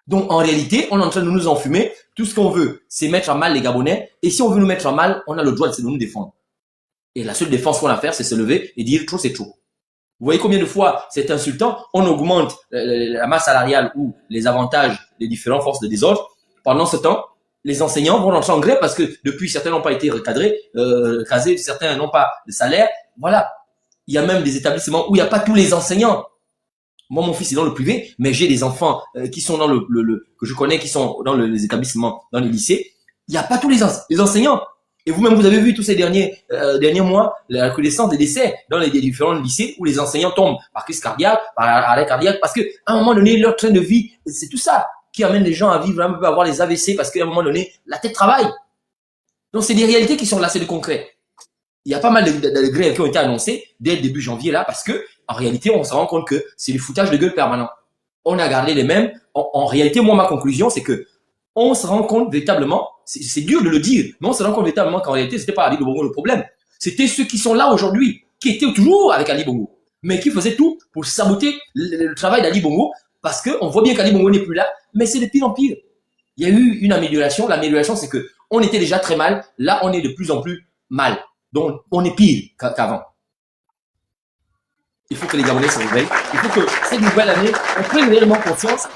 Donc en réalité, on est en train de nous enfumer. Tout ce qu'on veut, c'est mettre à mal les Gabonais. Et si on veut nous mettre à mal, on a le droit de nous défendre. Et la seule défense qu'on a à faire, c'est se lever et dire trop c'est trop. Vous voyez combien de fois c'est insultant, on augmente la masse salariale ou les avantages des différentes forces de désordre. Pendant ce temps, les enseignants vont entrer en grève parce que depuis certains n'ont pas été recadrés, casés, certains n'ont pas de salaire. Voilà. Il y a même des établissements où il n'y a pas tous les enseignants. Moi, mon fils est dans le privé, mais j'ai des enfants qui sont dans que je connais, qui sont dans les établissements, dans les lycées. Il n'y a pas tous les enseignants. Et vous-même, vous avez vu tous ces derniers mois la recrudescence des décès dans les différents lycées où les enseignants tombent par crise cardiaque, par arrêt cardiaque, parce que à un moment donné, leur train de vie, c'est tout ça qui amène les gens à vivre un peu, à avoir les AVC, parce qu'à un moment donné, la tête travaille. Donc, c'est des réalités qui sont là, c'est du concret. Il y a pas mal de grèves qui ont été annoncées dès le début janvier là, parce que en réalité, on se rend compte que c'est du foutage de gueule permanent. On a gardé les mêmes. En réalité, moi, ma conclusion, c'est que on se rend compte véritablement, c'est dur de le dire, mais on se rend compte véritablement qu'en réalité, c'était pas Ali Bongo le problème. C'était ceux qui sont là aujourd'hui, qui étaient toujours avec Ali Bongo, mais qui faisaient tout pour saboter le travail d'Ali Bongo, parce qu'on voit bien qu'Ali Bongo n'est plus là, mais c'est de pire en pire. Il y a eu une amélioration. L'amélioration, c'est que on était déjà très mal. Là, on est de plus en plus mal. Donc, on est pire qu'avant. Il faut que les Gabonais se réveillent. Il faut que cette nouvelle année, on prenne réellement conscience,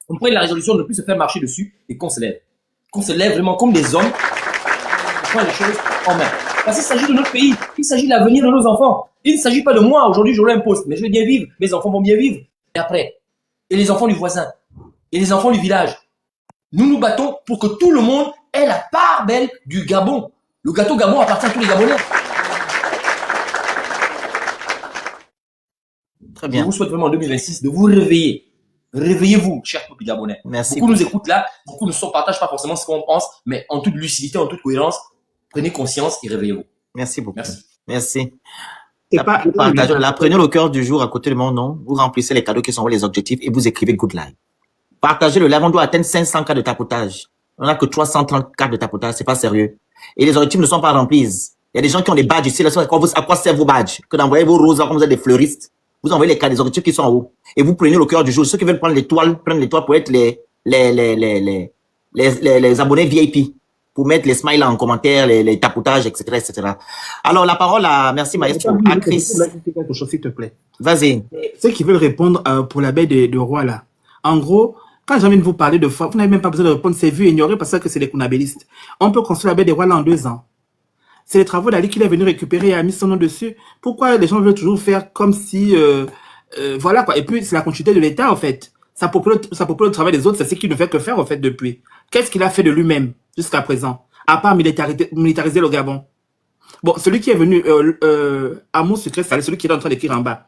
on prenne la résolution de ne plus se faire marcher dessus et qu'on se lève. Qu'on se lève vraiment comme des hommes, on prend les choses en main. Parce qu'il s'agit de notre pays. Il s'agit de l'avenir de nos enfants. Il ne s'agit pas de moi. Aujourd'hui, je l'impose. Mais je vais bien vivre. Mes enfants vont bien vivre. Et après, et les enfants du voisin, et les enfants du village. Nous nous battons pour que tout le monde ait la part belle du Gabon. Le gâteau Gabon appartient à tous les Gabonais. Très bien. Je vous souhaite vraiment en 2026 de vous réveiller. Réveillez-vous, chers peuple gabonais. Merci. Beaucoup nous écoutent là, beaucoup ne partagent pas forcément ce qu'on pense, mais en toute lucidité, en toute cohérence, prenez conscience et réveillez-vous. Merci beaucoup. Merci. Merci. Et pas, Partagez-la, prenez le cœur du jour à côté de mon nom, vous remplissez les cadeaux qui sont les objectifs et vous écrivez Good Life. Partagez le live, on doit atteindre 500 cas de tapotage. On n'a que 330 cas de tapotage, c'est pas sérieux. Et les objectifs ne sont pas remplis. Il y a des gens qui ont des badges ici, là, à quoi servent vos badges? Que d'envoyer vos roses comme vous êtes des fleuristes. Vous envoyez les cas des objectifs qui sont en haut. Et vous prenez le cœur du jour. Ceux qui veulent prendre l'étoile, prennent l'étoile pour être les abonnés VIP. Pour mettre les smiles en commentaire, les tapotages, etc., etc. Alors, la parole à, merci maestro, à Chris. quelque chose, s'il te plaît. Vas-y. Ceux qui veulent répondre pour la baie de roi, là. En gros, quand j'ai envie de vous parler de foi, vous n'avez même pas besoin de répondre, c'est vu, ignoré, parce que c'est des kunabélistes. On peut construire la baie des rois là en 2 ans. C'est les travaux d'Ali qu'il est venu récupérer et a mis son nom dessus. Pourquoi les gens veulent toujours faire comme si, voilà quoi. Et puis, c'est la continuité de l'État, en fait. Ça popule le travail des autres, c'est ce qu'il ne fait que faire, en fait, depuis. Qu'est-ce qu'il a fait de lui-même, jusqu'à présent? À part militariser le Gabon. Bon, celui qui est venu, Amour Secret, c'est celui qui est en train d'écrire en bas.